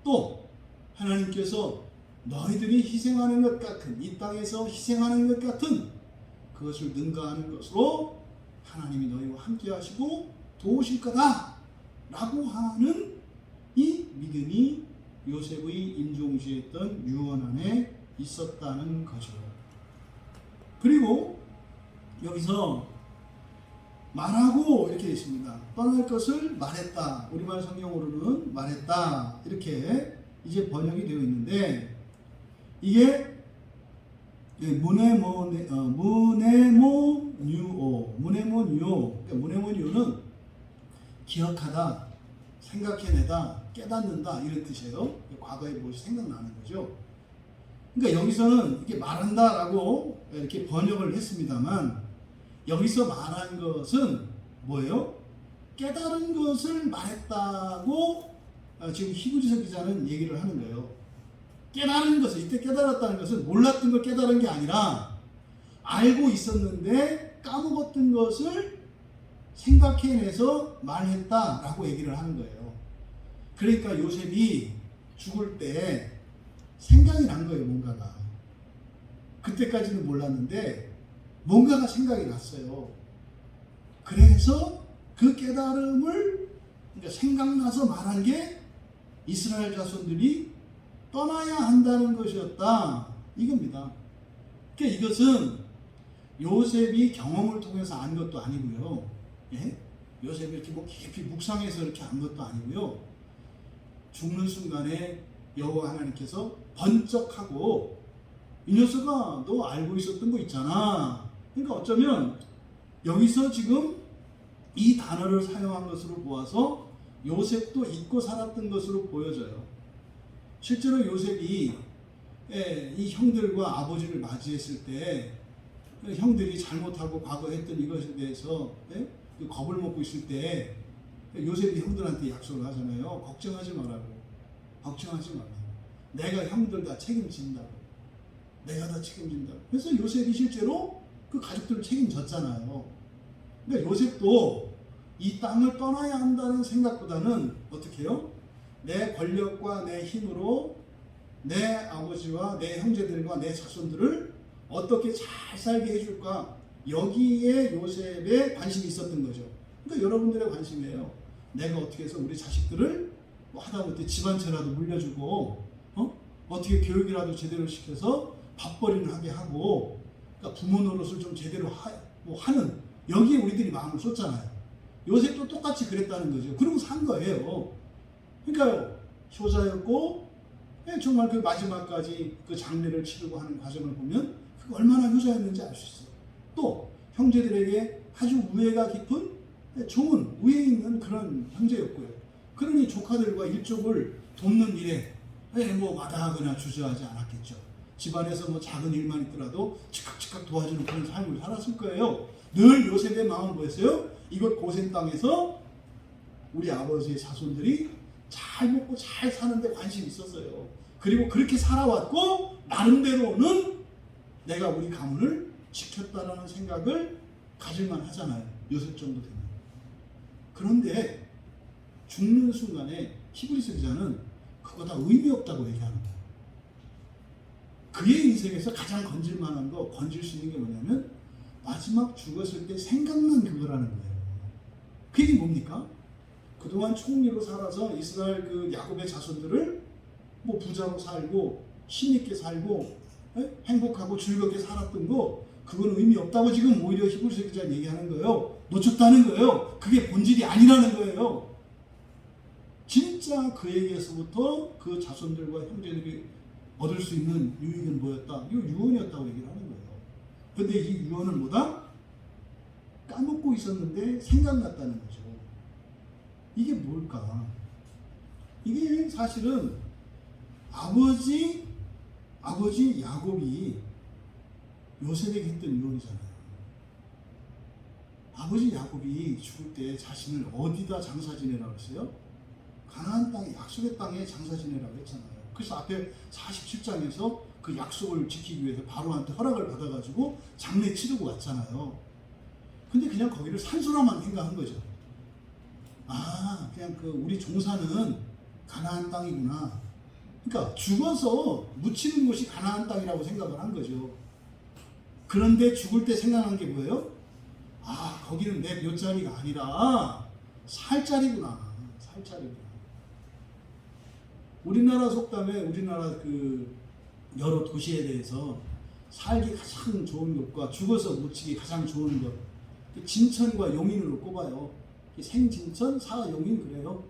또 하나님께서 너희들이 희생하는 것 같은 이 땅에서 희생하는 것 같은 그것을 능가하는 것으로 하나님이 너희와 함께 하시고 도우실 거다 라고 하는 이 믿음이 요셉의 임종시했던 유언 안에 있었다는 거죠. 그리고 여기서 말하고 이렇게 되어 있습니다. 떠날 것을 말했다. 우리말 성경으로는 말했다. 이렇게 이제 번역이 되어 있는데 이게 무네모뉴오는 기억하다, 생각해내다, 깨닫는다 이런 뜻이에요. 과거의 무엇이 생각나는 거죠. 그러니까 여기서는 이렇게 말한다라고 이렇게 번역을 했습니다만 여기서 말한 것은 뭐예요? 깨달은 것을 말했다고 지금 히브리서 기자는 얘기를 하는 거예요. 깨달은 것을, 이때 깨달았다는 것은 몰랐던 걸 깨달은 게 아니라 알고 있었는데 까먹었던 것을 생각해내서 말했다라고 얘기를 하는 거예요. 그러니까 요셉이 죽을 때 생각이 난 거예요, 뭔가가. 그때까지는 몰랐는데 뭔가가 생각이 났어요. 그래서 그 깨달음을 그러니까 생각나서 말한 게 이스라엘 자손들이 떠나야 한다는 것이었다. 이겁니다. 그러니까 이것은 요셉이 경험을 통해서 안 것도 아니고요. 예? 요셉이 이렇게 뭐 깊이 묵상해서 이렇게 안 것도 아니고요. 죽는 순간에 여호와 하나님께서 번쩍하고 이 녀석아 너 알고 있었던 거 있잖아. 그러니까 어쩌면 여기서 지금 이 단어를 사용한 것으로 보아서 요셉도 잊고 살았던 것으로 보여져요. 실제로 요셉이 이 형들과 아버지를 맞이했을 때 형들이 잘못하고 과거 했던 이것에 대해서 겁을 먹고 있을 때 요셉이 형들한테 약속을 하잖아요. 걱정하지 말라고. 걱정하지 말라고. 내가 형들 다 책임진다고. 내가 다 책임진다고. 그래서 요셉이 실제로 그 가족들을 책임졌잖아요. 그러니까 요셉도 이 땅을 떠나야 한다는 생각보다는 어떻게 해요? 내 권력과 내 힘으로 내 아버지와 내 형제들과 내 자손들을 어떻게 잘 살게 해줄까? 여기에 요셉의 관심이 있었던 거죠. 그러니까 여러분들의 관심이에요. 내가 어떻게 해서 우리 자식들을 뭐 하다못해 집안채라도 물려주고 어떻게 교육이라도 제대로 시켜서 밥벌이를 하게 하고 그러니까 부모 노릇을 좀 제대로 하는 여기에 우리들이 마음을 쏟잖아요. 요셉도 똑같이 그랬다는 거죠. 그러고 산 거예요. 그러니까 효자였고 정말 그 마지막까지 그 장례를 치르고 하는 과정을 보면 그가 얼마나 효자였는지 알 수 있어요. 또 형제들에게 아주 우애가 깊은 좋은 우애 있는 그런 형제였고요. 그러니 조카들과 일족을 돕는 일에 뭐 마다하거나 주저하지 않았겠죠. 집안에서 뭐 작은 일만 있더라도 즉각 도와주는 그런 삶을 살았을 거예요. 늘 요셉의 마음은 뭐였어요? 이곳 고센 땅에서 우리 아버지의 자손들이 잘 먹고 잘 사는데 관심이 있었어요. 그리고 그렇게 살아왔고 나름대로는 내가 우리 가문을 지켰다라는 생각을 가질만 하잖아요. 요셉 정도 되면. 그런데 죽는 순간에 히브리서 기자는 그거 다 의미 없다고 얘기하는 거예요. 그의 인생에서 가장 건질만한 거, 건질 수 있는 게 뭐냐면 마지막 죽었을 때 생각난 그거라는 거예요. 그게 뭡니까? 그동안 총리로 살아서 이스라엘 그 야곱의 자손들을 뭐 부자로 살고 힘있게 살고 행복하고 즐겁게 살았던 거 그건 의미 없다고 지금 오히려 히브리서 기자가 얘기하는 거예요. 놓쳤다는 거예요. 그게 본질이 아니라는 거예요. 진짜 그에게서부터 그 자손들과 형제들이 얻을 수 있는 유익은 뭐였다? 이거 유언이었다고 얘기를 하는 거예요. 근데 이 유언을 뭐다? 까먹고 있었는데 생각났다는 거죠. 이게 뭘까? 이게 사실은 아버지 야곱이 요셉에게 했던 유언이잖아요. 아버지 야곱이 죽을 때 자신을 어디다 장사 지내라고 했어요? 가나안 땅에, 약속의 땅에 장사 지내라고 했잖아요. 그래서 앞에 47장에서 그 약속을 지키기 위해서 바로한테 허락을 받아가지고 장례 치르고 왔잖아요. 근데 그냥 거기를 산소라만 생각한 거죠. 아, 그냥 그 우리 종사는 가나안 땅이구나. 그러니까 죽어서 묻히는 곳이 가나안 땅이라고 생각을 한 거죠. 그런데 죽을 때 생각한 게 뭐예요? 아, 거기는 내 묘자리가 아니라 살자리구나. 살자리구나. 우리나라 속담에 우리나라 그 여러 도시에 대해서 살기 가장 좋은 곳과 죽어서 묻히기 가장 좋은 곳, 진천과 용인으로 꼽아요. 생진천, 사용인 그래요.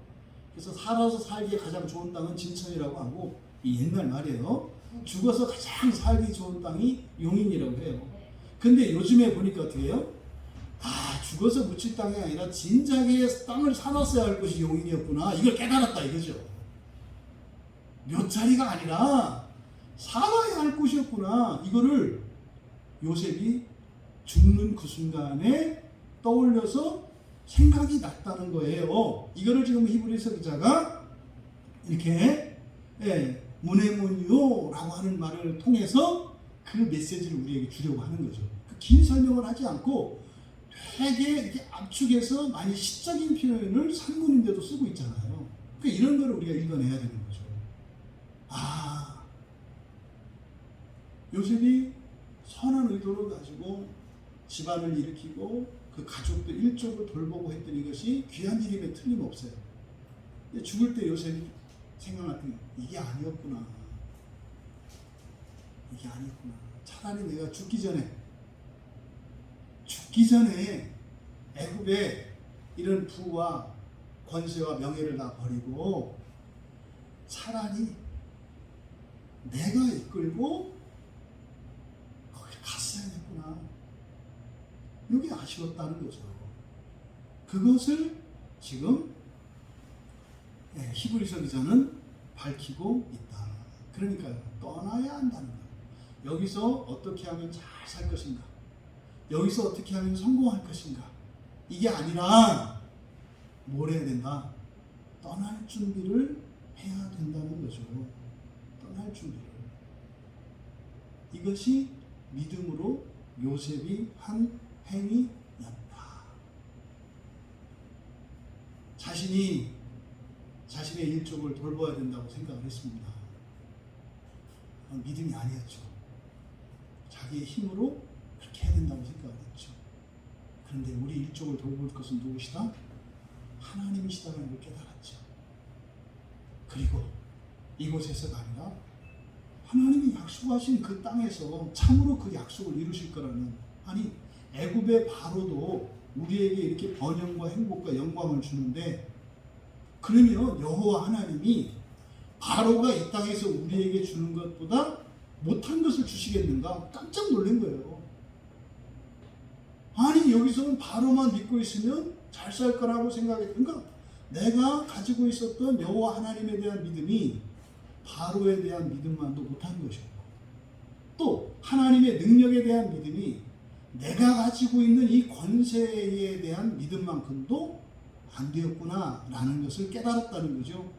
그래서 살아서 살기에 가장 좋은 땅은 진천이라고 하고, 이 옛날 말이에요. 죽어서 가장 살기 좋은 땅이 용인이라고 해요. 근데 요즘에 보니까 어떻게 해요? 아, 죽어서 묻힐 땅이 아니라 진작에 땅을 사놨어야 할 것이 용인이었구나. 이걸 깨달았다 이거죠. 묘자리가 아니라 살아야 할 곳이었구나. 이거를 요셉이 죽는 그 순간에 떠올려서 생각이 났다는 거예요. 이거를 지금 히브리서 기자가 이렇게 문해문요라고 하는 말을 통해서 그 메시지를 우리에게 주려고 하는 거죠. 그 긴 설명을 하지 않고 되게 이렇게 압축해서 많이 시적인 표현을 산문인데도 쓰고 있잖아요. 그러니까 이런 거를 우리가 읽어내야 되는 거죠. 아, 요셉이 선한 의도를 가지고 집안을 일으키고 그 가족들 일족을 돌보고 했던 이것이 귀한 일임에 틀림없어요. 근데 죽을 때 요셉이 생각했던 게 이게 아니었구나. 이게 아니었구나. 차라리 내가 죽기 전에 애굽의 이런 부와 권세와 명예를 다 버리고 차라리 내가 이끌고 거기를 갔어야 했구나. 이게 아쉬웠다는 거죠. 그것을 지금 히브리서 기자는 밝히고 있다. 그러니까 떠나야 한다는 거예요. 여기서 어떻게 하면 잘 살 것인가? 여기서 어떻게 하면 성공할 것인가? 이게 아니라 뭘 해야 된다? 떠날 준비를 해야 된다는 거죠. 떠날 준비를. 이것이 믿음으로 요셉이 한 행위였다. 자신이 자신의 일족을 돌봐야 된다고 생각을 했습니다. 믿음이 아니었죠. 자기의 힘으로 그렇게 해야 된다고 생각을 했죠. 그런데 우리 일족을 돌볼 것은 누구시다? 하나님이시다는 걸 깨달았죠. 그리고 이곳에서가 아니라 하나님이 약속하신 그 땅에서 참으로 그 약속을 이루실 거라는, 아니 애굽의 바로도 우리에게 이렇게 번영과 행복과 영광을 주는데, 그러면 여호와 하나님이 바로가 이 땅에서 우리에게 주는 것보다 못한 것을 주시겠는가? 깜짝 놀란 거예요. 아니 여기서는 바로만 믿고 있으면 잘 살 거라고 생각했. 그러니까 내가 가지고 있었던 여호와 하나님에 대한 믿음이 바로에 대한 믿음만도 못한 것이고, 또 하나님의 능력에 대한 믿음이 내가 가지고 있는 이 권세에 대한 믿음만큼도 안 되었구나 라는 것을 깨달았다는 거죠.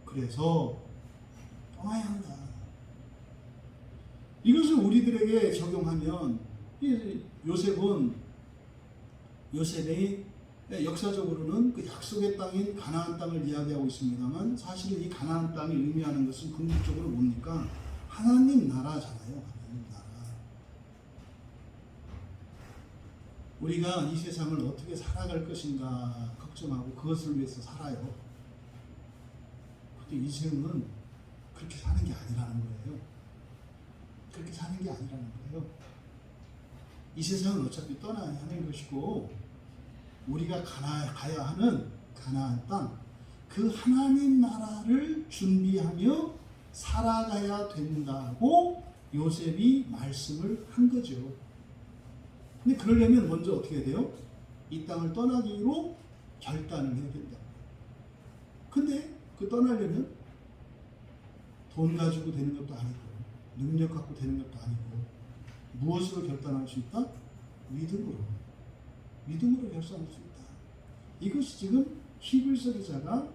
그래서 떠나야 한다. 이것을 우리들에게 적용하면 요셉이 역사적으로는 그 약속의 땅인 가나안 땅을 이야기하고 있습니다만, 사실은 이 가나안 땅이 의미하는 것은 궁극적으로 뭡니까? 하나님 나라잖아요. 하나님 나라. 우리가 이 세상을 어떻게 살아갈 것인가 걱정하고 그것을 위해서 살아요. 근데 이 세상은 그렇게 사는 게 아니라는 거예요. 그렇게 사는 게 아니라는 거예요. 이 세상은 어차피 떠나야 하는 것이고, 우리가 가야 하는 가나안 땅, 그 하나님 나라를 준비하며 살아가야 된다고 요셉이 말씀을 한 거죠. 근데 그러려면 먼저 어떻게 해야 돼요? 이 땅을 떠나기로 결단을 해야 된다. 근데 그 떠나려면 돈 가지고 되는 것도 아니고 능력 갖고 되는 것도 아니고 무엇으로 결단할 수 있다? 믿음으로 결단할 수 있다. 이것이 지금 히브리서 기자가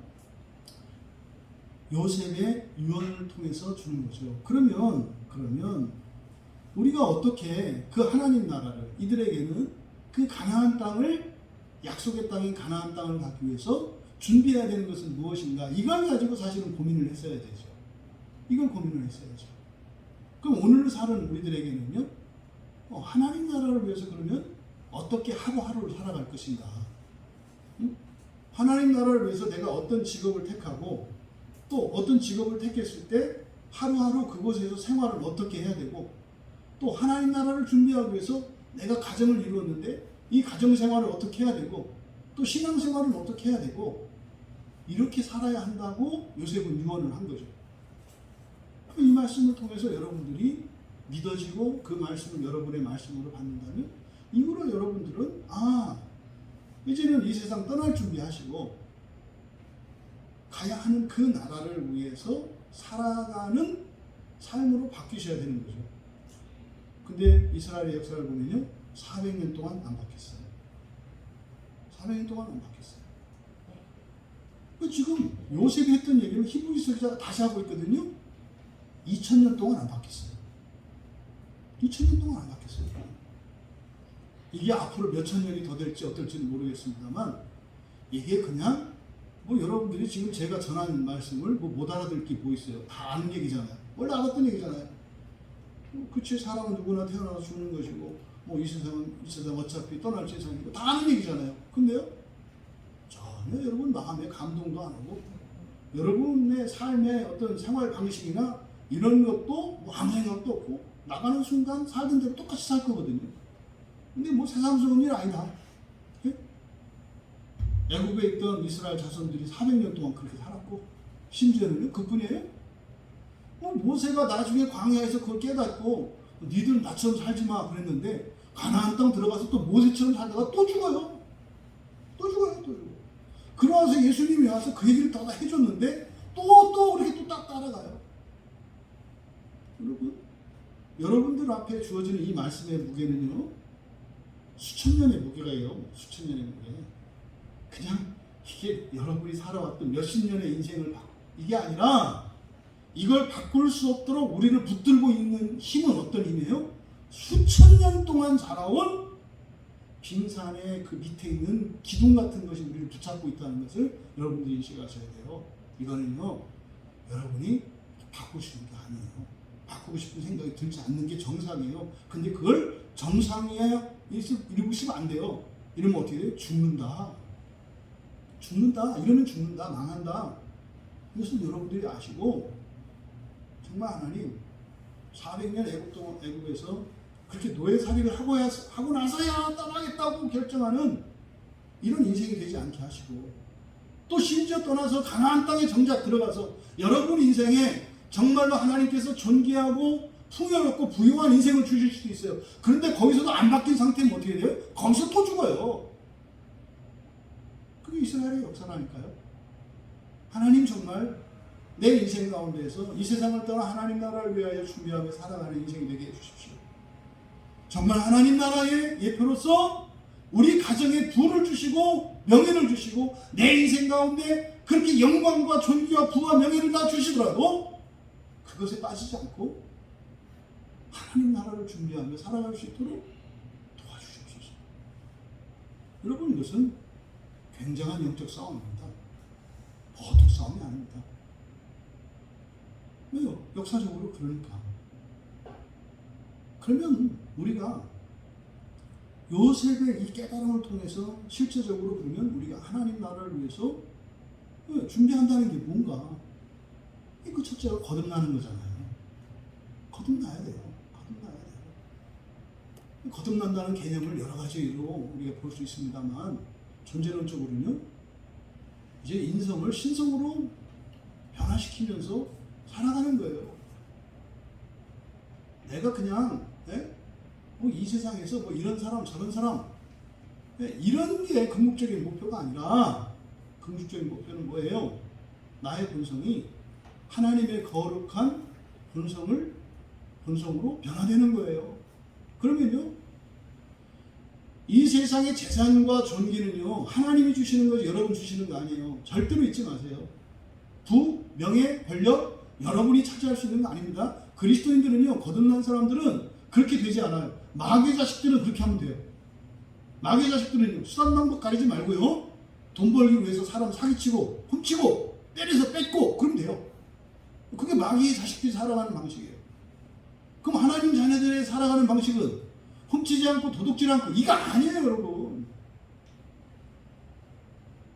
요셉의 유언을 통해서 주는 거죠. 그러면 우리가 어떻게 그 하나님 나라를, 이들에게는 그 가나안 땅을, 약속의 땅인 가나안 땅을 가기 위해서 준비해야 되는 것은 무엇인가? 이걸 가지고 사실은 고민을 했어야 되죠. 이걸 고민을 했어야죠. 그럼 오늘 사는 우리들에게는요, 하나님 나라를 위해서 그러면 어떻게 하루하루를 살아갈 것인가? 응? 하나님 나라를 위해서 내가 어떤 직업을 택하고 또 어떤 직업을 택했을 때 하루하루 그곳에서 생활을 어떻게 해야 되고, 또 하나님 나라를 준비하기 위해서 내가 가정을 이루었는데 이 가정 생활을 어떻게 해야 되고, 또 신앙 생활을 어떻게 해야 되고, 이렇게 살아야 한다고 요셉은 유언을 한 거죠. 이 말씀을 통해서 여러분들이 믿어지고 그 말씀을 여러분의 말씀으로 받는다면, 이후로 여러분들은 이제는 이 세상 떠날 준비하시고 가야 하는 그 나라를 위해서 살아가는 삶으로 바뀌셔야 되는 거죠. 근데 이스라엘의 역사를 보면요, 400년 동안 안 바뀌었어요. 400년 동안 안 바뀌었어요. 지금 요셉이 했던 얘기를 히브리서 기자가 다시 하고 있거든요. 2000년 동안 안 바뀌었어요. 2000년 동안 안 바뀌었어요. 이게 앞으로 몇천 년이 더 될지 어떨지는 모르겠습니다만, 이게 그냥 여러분들이 지금 제가 전한 말씀을 못 알아들 게 뭐 있어요? 다 아는 얘기잖아요. 원래 알았던 얘기잖아요. 그치, 사람은 누구나 태어나서 죽는 것이고, 이 세상 어차피 떠날 세상이고, 다 아는 얘기잖아요. 근데요, 전혀 여러분 마음에 감동도 안 하고, 여러분의 삶의 어떤 생활 방식이나 이런 것도 아무 생각도 없고, 나가는 순간 살던 대로 똑같이 살 거거든요. 근데 새삼스러운 일 아니다. 애굽에 있던 이스라엘 자손들이 400년 동안 그렇게 살았고, 심지어는 그뿐이에요. 모세가 나중에 광야에서 그걸 깨닫고 니들 나처럼 살지 마 그랬는데, 가나안 땅 들어가서 또 모세처럼 살다가 또 죽어요. 또 죽어요. 그러면서 예수님이 와서 그 얘기를 다 해줬는데 또 그렇게 또 딱 따라가요. 여러분들 앞에 주어지는 이 말씀의 무게는요, 수천 년의 무게가요. 수천 년의 무게. 그냥 이게 여러분이 살아왔던 몇십 년의 인생을 이게 아니라, 이걸 바꿀 수 없도록 우리를 붙들고 있는 힘은 어떤 힘이에요? 수천 년 동안 자라온 빙산의 그 밑에 있는 기둥 같은 것이 우리를 붙잡고 있다는 것을 여러분들이 인식하셔야 돼요. 이거는요, 여러분이 바꾸시는 게 아니에요. 바꾸고 싶은 생각이 들지 않는 게 정상이에요. 근데 그걸 정상에 이루시면 안 돼요. 이러면 어떻게 돼요? 죽는다. 이러면 죽는다. 망한다. 이것을 여러분들이 아시고, 정말 하나님 400년 애굽에서 그렇게 노예살이를 하고 나서야 떠나겠다고 결정하는 이런 인생이 되지 않게 하시고, 또 심지어 떠나서 가나안 땅에 정작 들어가서 여러분 인생에 정말로 하나님께서 존귀하고 풍요롭고 부유한 인생을 주실 수도 있어요. 그런데 거기서도 안 바뀐 상태면 어떻게 돼요? 거기서 또 죽어요. 그게 이스라엘의 역사라니까요. 하나님 정말 내 인생 가운데에서 이 세상을 떠나 하나님 나라를 위하여 준비하며 살아가는 인생이 되게 해주십시오. 정말 하나님 나라의 예표로서 우리 가정에 부를 주시고 명예를 주시고, 내 인생 가운데 그렇게 영광과 존귀와 부와 명예를 다 주시더라도 그것에 빠지지 않고 하나님 나라를 준비하며 살아갈 수 있도록 도와주십시오. 여러분, 이것은 굉장한 영적 싸움입니다. 보통 싸움이 아닙니다. 왜요? 역사적으로 그러니까. 그러면 우리가 요셉의 이 깨달음을 통해서 실제적으로 보면 우리가 하나님 나라를 위해서 준비한다는 게 뭔가? 그 첫째가 거듭나는 거잖아요. 거듭나야 돼요. 거듭난다는 개념을 여러 가지로 우리가 볼 수 있습니다만, 전제론적으로는요, 이제 인성을 신성으로 변화시키면서 살아가는 거예요. 내가 그냥 이 세상에서 이런 사람 저런 사람 이런 게 궁극적인 목표가 아니라, 궁극적인 목표는 뭐예요? 나의 본성이 하나님의 거룩한 본성으로 변화되는 거예요. 그러면요, 이 세상의 재산과 존귀는요, 하나님이 주시는 거지 여러분 주시는 거 아니에요. 절대로 잊지 마세요. 부, 명예, 권력 여러분이 차지할 수 있는 거 아닙니다. 그리스도인들은요, 거듭난 사람들은 그렇게 되지 않아요. 마귀의 자식들은 그렇게 하면 돼요. 마귀의 자식들은요, 수단 방법 가리지 말고요, 돈 벌기 위해서 사람 사기치고 훔치고 때려서 뺏고 그러면 돼요. 그게 마귀의 자식들이 살아가는 방식이에요. 그럼 하나님 자녀들의 살아가는 방식은 훔치지 않고 도둑질 않고 이거 아니에요, 여러분.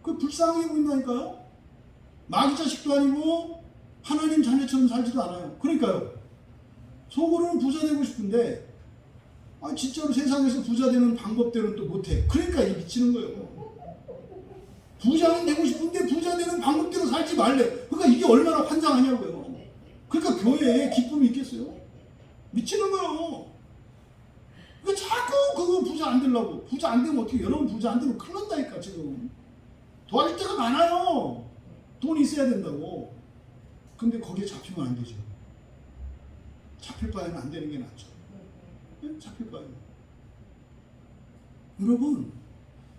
그 불쌍해 보인다니까요. 마귀 자식도 아니고 하나님 자녀처럼 살지도 않아요. 그러니까요, 속으로는 부자 되고 싶은데 진짜로 세상에서 부자 되는 방법대로는 또 못해. 그러니까 이 미치는 거예요. 부자는 되고 싶은데 부자 되는 방법대로 살지 말래. 그러니까 이게 얼마나 환장하냐고요. 그러니까 교회에 기쁨이 있겠어요? 미치는 거예요. 그러니까 자꾸 그거 부자 안 되려고. 부자 안 되면 어떻게, 여러분 부자 안 되면 큰일 난다니까. 지금 도와줄 데가 많아요. 돈이 있어야 된다고. 근데 거기에 잡히면 안 되죠. 잡힐 바에는 안 되는 게 낫죠. 잡힐 바에는. 여러분,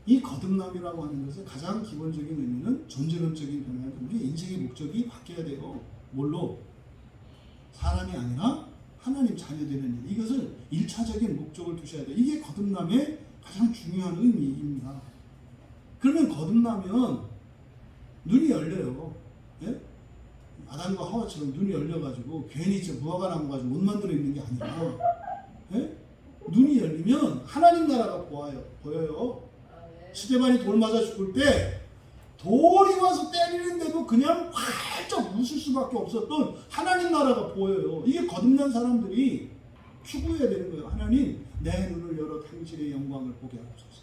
이 거듭남이라고 하는 것의 가장 기본적인 의미는 존재론적인 변화예요. 우리 인생의 목적이 바뀌어야 돼요. 뭘로? 사람이 아니라 하나님 자녀 되는 일. 이것을 1차적인 목적을 두셔야 돼요. 이게 거듭남의 가장 중요한 의미입니다. 그러면 거듭나면 눈이 열려요. 예? 아담과 하와처럼 눈이 열려가지고 괜히 무화과 나무 가지고 옷만 들어있는 게 아니라, 예? 눈이 열리면 하나님 나라가 보여요. 스데반이 돌 맞아 죽을 때 돌이 와서 때리는데도 그냥 활짝 웃을 수밖에 없었던 하나님 나라가 보여요. 이게 거듭난 사람들이 추구해야 되는 거예요. 하나님, 내 눈을 열어 당신의 영광을 보게 하옵소서.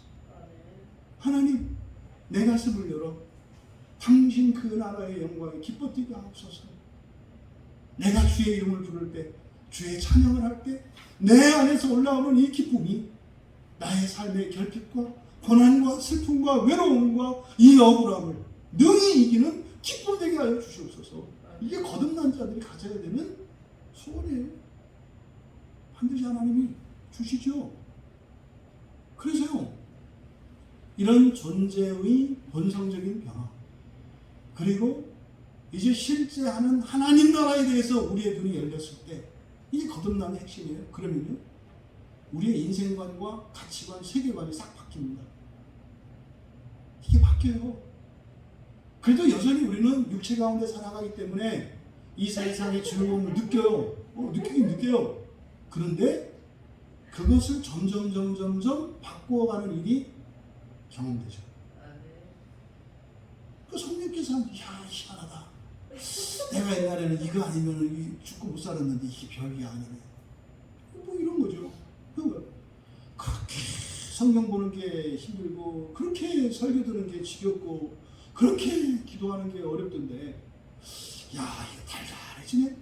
하나님, 내 가슴을 열어 당신 그 나라의 영광에 기뻐 뛰게 하옵소서. 내가 주의 이름을 부를 때, 주의 찬양을 할 때 내 안에서 올라오는 이 기쁨이 나의 삶의 결핍과 고난과 슬픔과 외로움과 이 억울함을 능히 이기는 기쁨 되게 하여 주시옵소서. 이게 거듭난 자들이 가져야 되는 소원이에요. 반드시 하나님이 주시죠. 그래서요, 이런 존재의 본성적인 변화, 그리고 이제 실제 하는 하나님 나라에 대해서 우리의 눈이 열렸을 때 이게 거듭남의 핵심이에요. 그러면요, 우리의 인생관과 가치관, 세계관이 싹 바뀝니다. 이게 바뀌어요. 그래도 여전히 우리는 육체 가운데 살아가기 때문에 이 세상의 즐거움을 느껴요. 느끼긴 느껴요. 그런데 그것을 점점 바꾸어가는 일이 경험되죠. 그 성령께서 야, 희한하다. 내가 옛날에는 이거 아니면 죽고 못 살았는데 이게 별게 아니네. 뭐 이런 거죠. 그렇게 성경 보는 게 힘들고, 그렇게 설교 들은 게 지겹고, 그렇게 기도하는 게 어렵던데, 야, 이거 달달해지네.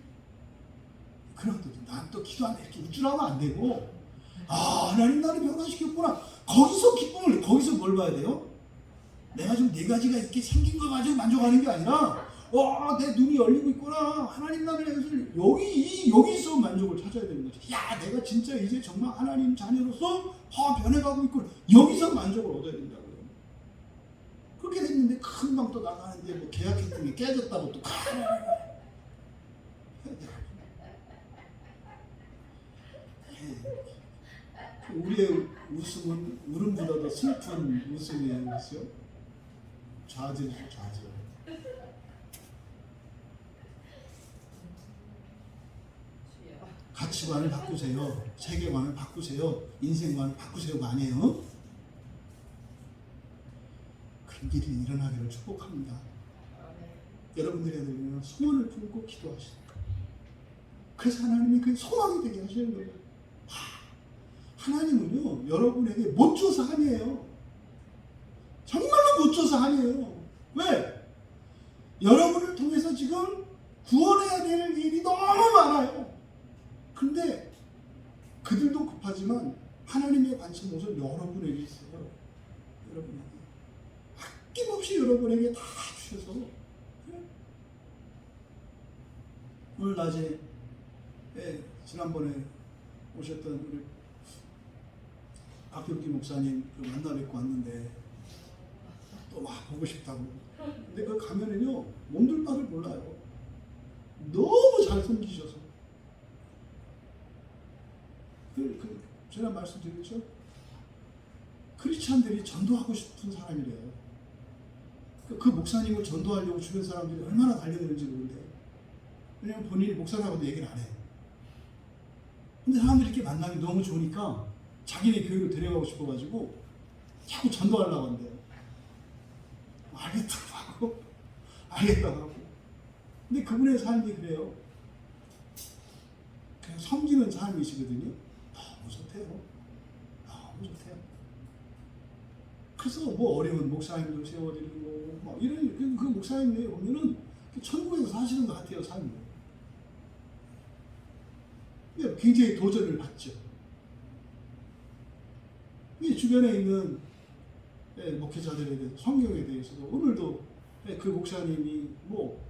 그러더니 난 또 기도하면 이렇게 우쭐하면 안 되고, 하나님 나를 변화시켰구나. 거기서 기쁨을, 거기서 뭘 봐야 돼요? 내가 좀 네 가지가 이렇게 생긴 거 가지고 만족하는 게 아니라, 내 눈이 열리고 있구나. 하나님 나라에서 여기서 만족을 찾아야 되는 거죠. 야, 내가 진짜 이제 정말 하나님 자녀로서 변해가고 있구나. 여기서 만족을 얻어야 된다고요. 그렇게 됐는데 금방 또 나가는데 뭐 계약했던 게 깨졌다고 또 우리의 웃음은 울음보다 더 슬픈 웃음이에요. 그렇죠? 좌절이죠, 좌절. 가치관을 바꾸세요. 세계관을 바꾸세요. 인생관을 바꾸세요가 아니에요. 그런 일이 일어나기를 축복합니다. 여러분들의 소원을 품고 기도하시니까. 그래서 하나님이 그 소망이 되게 하시는 거예요. 하나님은요, 여러분에게 못 줘서 아니에요. 정말로 못 줘서 아니에요. 왜? 여러분을 통해서 지금 구원해야 될 일이 너무 많아요. 근데 그들도 급하지만 하나님의 관심 모습은 여러분에게 있어요. 여러분에게. 아낌없이 여러분에게 다 주셔서 오늘 낮에 지난번에 오셨던 우리 박경기 목사님 만나 뵙고 왔는데 또 막 보고 싶다고. 근데 그 가면은요 몸둘 바를 몰라요. 너무 잘 섬기셔서. 제가 말씀드렸죠. 크리스찬들이 전도하고 싶은 사람이래요. 그 목사님을 전도하려고 주변 사람들이 얼마나 달려드는지 모르는데, 왜냐면 본인이 목사라고도 얘기를 안 해요. 근데 사람들이 이렇게 만나기 너무 좋으니까 자기네 교회로 데려가고 싶어가지고 자꾸 전도하려고 한대요. 알겠다고 하고 알겠다고 하고. 근데 그분의 삶이 그래요. 그냥 섬기는 삶이시거든요. 너무 좋대요. 너무 좋대요. 그래서 뭐 어려운 목사님도 세워드리고 막 이런 그 목사님에 보면은 천국에서 사시는 것 같아요, 삶이. 굉장히 도전을 받죠. 이 주변에 있는 목회자들에 대해서, 성경에 대해서도 오늘도 그 목사님이 뭐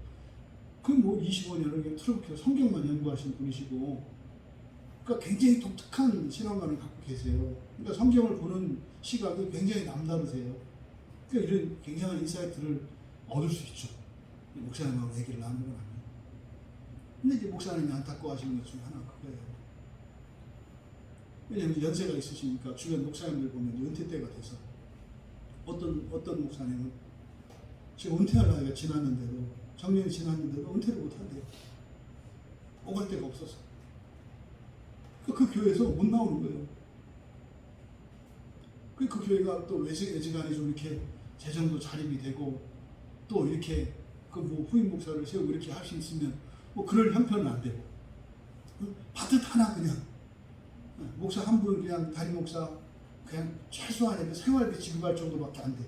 25년을 트루브케어 성경만 연구하신 분이시고, 그러니까 굉장히 독특한 신앙관을 갖고 계세요. 그러니까 성경을 보는 시각이 굉장히 남다르세요. 그러니까 이런 굉장한 인사이트를 얻을 수 있죠. 목사님하고 얘기를 나누고 나면. 근데 이제 목사님이 안타까워하시는 것 중에 하나가 그거예요. 왜냐하면 연세가 있으시니까 주변 목사님들 보면 은퇴 때가 돼서 어떤 목사님은 지금 은퇴할 나이가 지났는데도, 정년이 지났는데도 은퇴를 못한대요. 오갈 데가 없어서. 그 교회에서 못 나오는 거예요. 그 교회가 또 외지간에 좀 이렇게 재정도 자립이 되고 또 이렇게 후임 목사를 세우고 이렇게 할 수 있으면 뭐 그럴 형편은 안 되고, 파트 하나 그냥 목사 한 분 그냥 담임 목사 그냥 최소한 생활비 지급할 정도밖에 안 돼.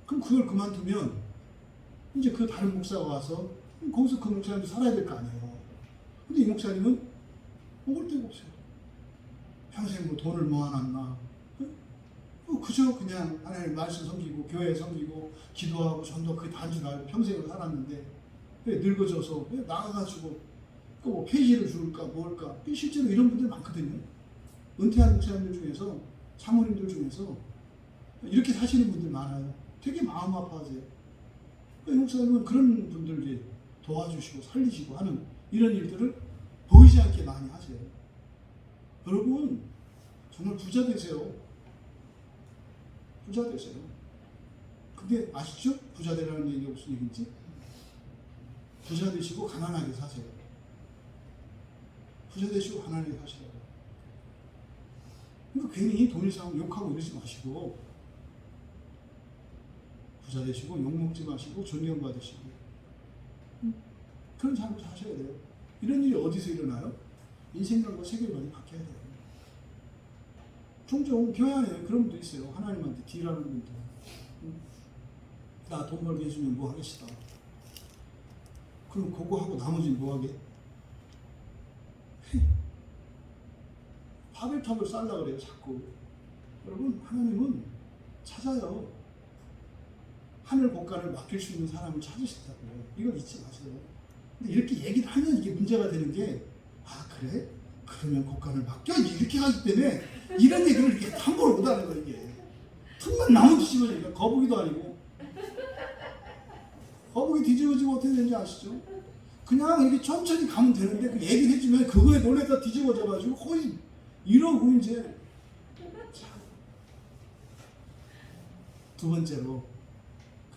그럼 그걸 그만두면 이제 그 다른 목사가 와서 거기서 그 목사님도 살아야 될 거 아니에요. 근데 이 목사님은 먹을 데가 없어요. 평생 뭐 돈을 모아놨나? 그저 그냥 하나님 말씀 섬기고 교회 섬기고 기도하고 전도 그 단지 알고 평생을 살았는데 늙어져서 나가가지고 뭐 폐지를 줄까 뭘까. 실제로 이런 분들 많거든요. 은퇴한 목사님들 중에서, 사모님들 중에서 이렇게 사시는 분들 많아요. 되게 마음 아파하세요. 이 목사님은 그런 분들이 도와주시고 살리시고 하는 이런 일들을 보이지 않게 많이 하세요. 여러분 정말 부자 되세요. 부자 되세요. 근데 아시죠? 부자 되라는 얘기가 무슨 얘기인지? 부자 되시고 가난하게 사세요. 부자 되시고 가난하게 사세요. 그러니까 괜히 돈 있으면 욕하고 이러지 마시고, 부자 되시고 욕먹지 마시고 존경받으시고 그런 삶을 사셔야 돼요. 이런 일이 어디서 일어나요? 인생관과 세계관이 바뀌어야 돼요. 종종 교회 안에 그런 분도 있어요. 하나님한테 딜하는 분들. 나 돈 벌게 해주면 뭐 하겠다. 그럼 그거 하고 나머지는 뭐 하게? 바벨탑을 쌓으려고 그래요, 자꾸. 여러분, 하나님은 찾아요. 하늘 곳간을 맡길 수 있는 사람을 찾으신다고요. 이걸 잊지 마세요. 근데 이렇게 얘기를 하면 이게 문제가 되는 게, 아, 그래? 그러면 곳간을 맡겨? 이렇게 하기 때문에 이런 얘기를 이렇게 함부로 못하는 거예요, 이게. 틈만 나면 뒤집어지니까 거북이도 아니고. 거북이 뒤집어지고 어떻게 되는지 아시죠? 그냥 이렇게 천천히 가면 되는데 그 얘기를 해주면 그거에 놀래다 뒤집어져가지고 거의 이러고 이제. 두 번째로,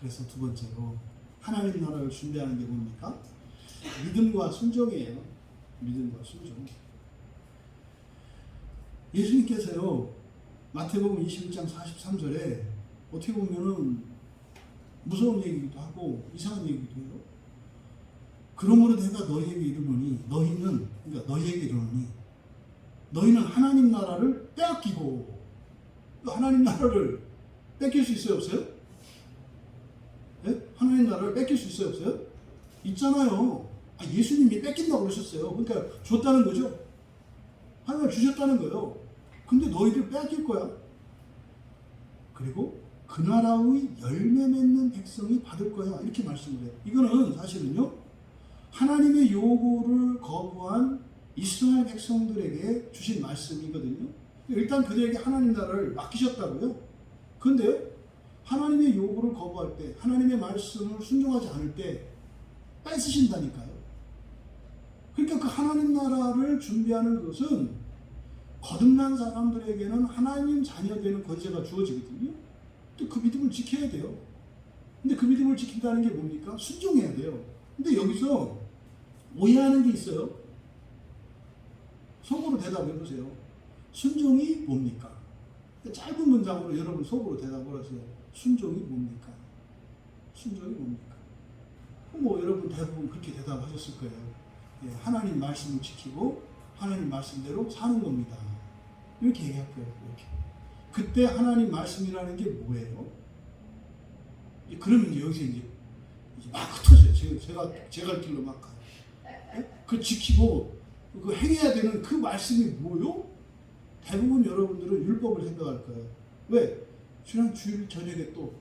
그래서 두 번째로 하나님 나라를 준비하는 게 뭡니까? 믿음과 순종이에요. 믿음과 순종. 예수님께서요, 마태복음 21장 43절에 어떻게 보면은 무서운 얘기기도 하고 이상한 얘기기도 해요. 그러므로 내가 너희에게 이르노니, 너희는 하나님 나라를 빼앗기고. 하나님 나라를 뺏길 수 있어요, 없어요? 네? 하나님 나라를 뺏길 수 있어요, 없어요? 있잖아요. 예수님이 뺏긴다고 그러셨어요. 그러니까 줬다는 거죠. 하나님을 주셨다는 거예요. 근데 너희들 빼앗길 거야. 그리고 그 나라의 열매 맺는 백성이 받을 거야. 이렇게 말씀을 해요. 이거는 사실은요, 하나님의 요구를 거부한 이스라엘 백성들에게 주신 말씀이거든요. 일단 그들에게 하나님 나라를 맡기셨다고요. 그런데요, 하나님의 요구를 거부할 때, 하나님의 말씀을 순종하지 않을 때 뺏으신다니까요. 그러니까 그 하나님 나라를 준비하는 것은 거듭난 사람들에게는 하나님 자녀 되는 권세가 주어지거든요. 또 그 믿음을 지켜야 돼요. 근데 그 믿음을 지킨다는 게 뭡니까? 순종해야 돼요. 근데 여기서 오해하는 게 있어요. 속으로 대답해 보세요. 순종이 뭡니까? 짧은 문장으로 여러분 속으로 대답을 하세요. 순종이 뭡니까? 순종이 뭡니까? 여러분 대부분 그렇게 대답하셨을 거예요. 예, 하나님 말씀을 지키고 하나님 말씀대로 사는 겁니다. 이렇게 얘기할 거예요. 이렇게. 그때 하나님 말씀이라는 게 뭐예요? 그러면 여기서 이제 막 흩어져요. 제가 할 길로 막 가요. 예? 그 지키고 그 행해야 되는 그 말씀이 뭐요? 대부분 여러분들은 율법을 생각할 거예요. 왜? 지난 주일 저녁에 또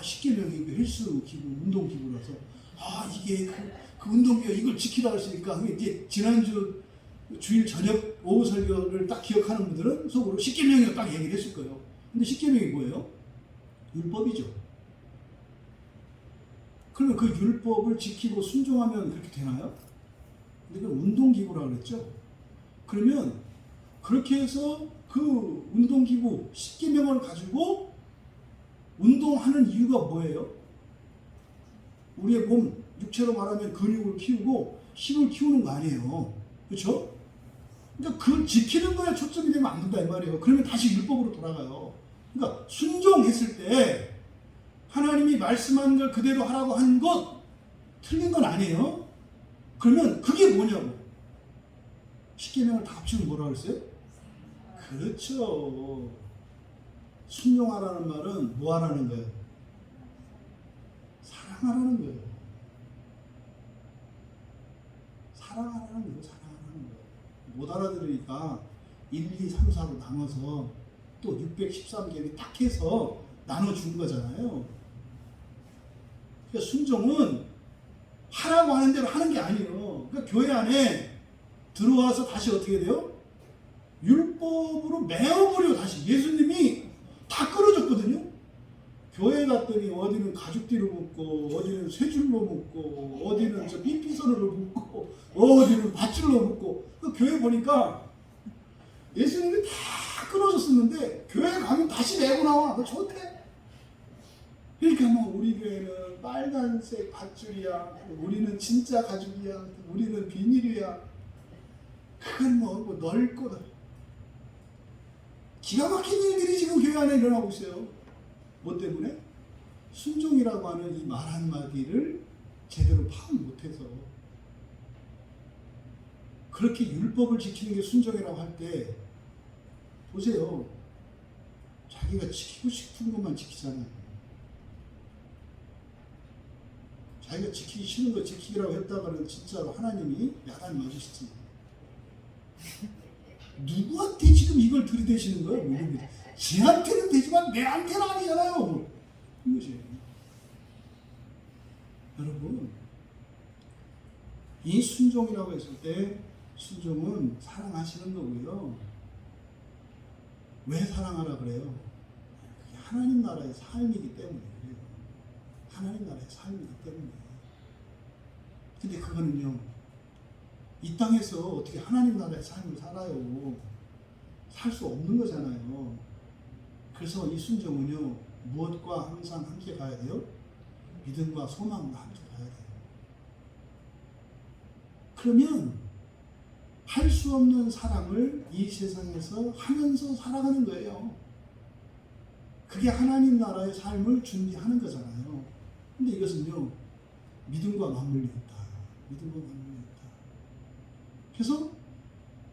십계명이 헬스 기구, 운동 기구라서 이게 그 운동기구 이걸 지키라 하시니까 이제 지난주 주일 저녁 오후 설교를 딱 기억하는 분들은 속으로 십계명이라고 딱 얘기를 했을 거예요. 근데 십계명이 뭐예요? 율법이죠. 그러면 그 율법을 지키고 순종하면 그렇게 되나요? 근데 그 운동기구라고 그랬죠. 그러면 그렇게 해서 그 운동기구 십계명을 가지고 운동하는 이유가 뭐예요? 우리의 몸, 육체로 말하면 근육을 키우고 힘을 키우는 거 아니에요. 그렇죠? 그러니까 그 지키는 거에 초점이 되면 안 된다 이 말이에요. 그러면 다시 율법으로 돌아가요. 그러니까 순종했을 때 하나님이 말씀한 걸 그대로 하라고 한 것 틀린 건 아니에요. 그러면 그게 뭐냐고. 십계명을 다 합치면 뭐라고 했어요? 그렇죠. 순종하라는 말은 뭐 하라는 거예요? 사랑하라는 거예요. 사랑하라는 거예요. 사랑하라는 거예요. 못 알아들으니까 1, 2, 3, 4로 나눠서 또 613개를 딱 해서 나눠준 거잖아요. 그러니까 순종은 하라고 하는 대로 하는 게 아니에요. 그러니까 교회 안에 들어와서 다시 어떻게 돼요? 율법으로 메어버려 다시. 예수님이 다 끌어줬거든요. 교회 갔더니 어디는 가죽띠로 묶고 어디는 쇠줄로 묶고 어디는 저 삐삐선으로 묶고 어디는 밧줄로 묶고 그 교회 보니까 예수님이 다 끌어줬었는데 교회 가면 다시 메고 나와. 그거 좋대. 그러니까 우리 교회는 빨간색 밧줄이야. 우리는 진짜 가죽이야. 우리는 비닐이야. 그건 뭐 넓고 기가 막힌 일들이 지금 교회 안에 일어나고 있어요. 뭐 때문에? 순종이라고 하는 이 말 한마디를 제대로 파악 못해서. 그렇게 율법을 지키는 게 순종이라고 할 때 보세요. 자기가 지키고 싶은 것만 지키잖아요. 자기가 지키기 싫은 거 지키기라고 했다가는 진짜로 하나님이 야단 맞으시지. 누구한테 지금 이걸 들이대시는 거예요? 지한테는 되지만 내한테는 아니잖아요. 이것이. 여러분, 이 순종이라고 했을 때 순종은 사랑하시는 거고요. 왜 사랑하라 그래요? 그게 하나님 나라의 삶이기 때문에 그래요. 하나님 나라의 삶이기 때문에. 근데 그거는요, 이 땅에서 어떻게 하나님 나라의 삶을 살아요? 살 수 없는 거잖아요. 그래서 이 순종은요, 무엇과 항상 함께 가야 돼요? 믿음과 소망과 함께 가야 돼요. 그러면 할 수 없는 사랑을 이 세상에서 하면서 살아가는 거예요. 그게 하나님 나라의 삶을 준비하는 거잖아요. 근데 이것은요, 믿음과 맞물려 있다. 믿음과 맞물려 있다. 그래서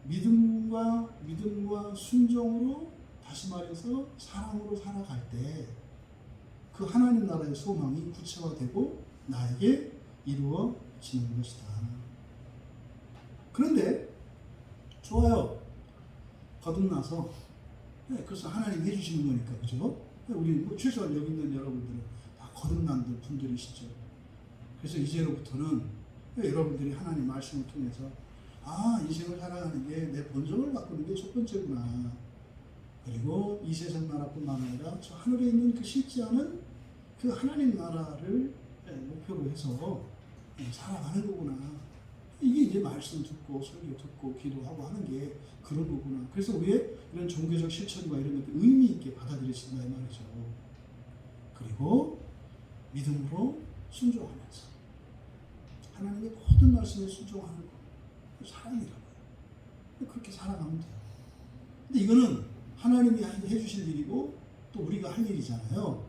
믿음과 순종으로, 다시 말해서 사랑으로 살아갈 때 그 하나님 나라의 소망이 구체화되고 나에게 이루어지는 것이다. 그런데 좋아요. 거듭나서 그래서 하나님 해주시는 거니까, 그죠? 우리 최소한 여기 있는 여러분들은 다 거듭난 분들이시죠. 그래서 이제로부터는 여러분들이 하나님 말씀을 통해서 인생을 살아가는 게 내 본성을 바꾸는 게 첫 번째구나. 그리고 이 세상 나라뿐만 아니라 저 하늘에 있는 그 쉽지 않은 그 하나님 나라를 목표로 해서 살아가는 거구나. 이게 이제 말씀 듣고 설교 듣고 기도하고 하는 게 그런 거구나. 그래서 우리의 이런 종교적 실천과 이런 것들 의미 있게 받아들여진다 이 말이죠. 그리고 믿음으로 순종하면서 하나님의 모든 말씀에 순종하는 거. 사랑이라고요. 그렇게 살아가면 돼요. 근데 이거는 하나님이 해주실 일이고 또 우리가 할 일이잖아요.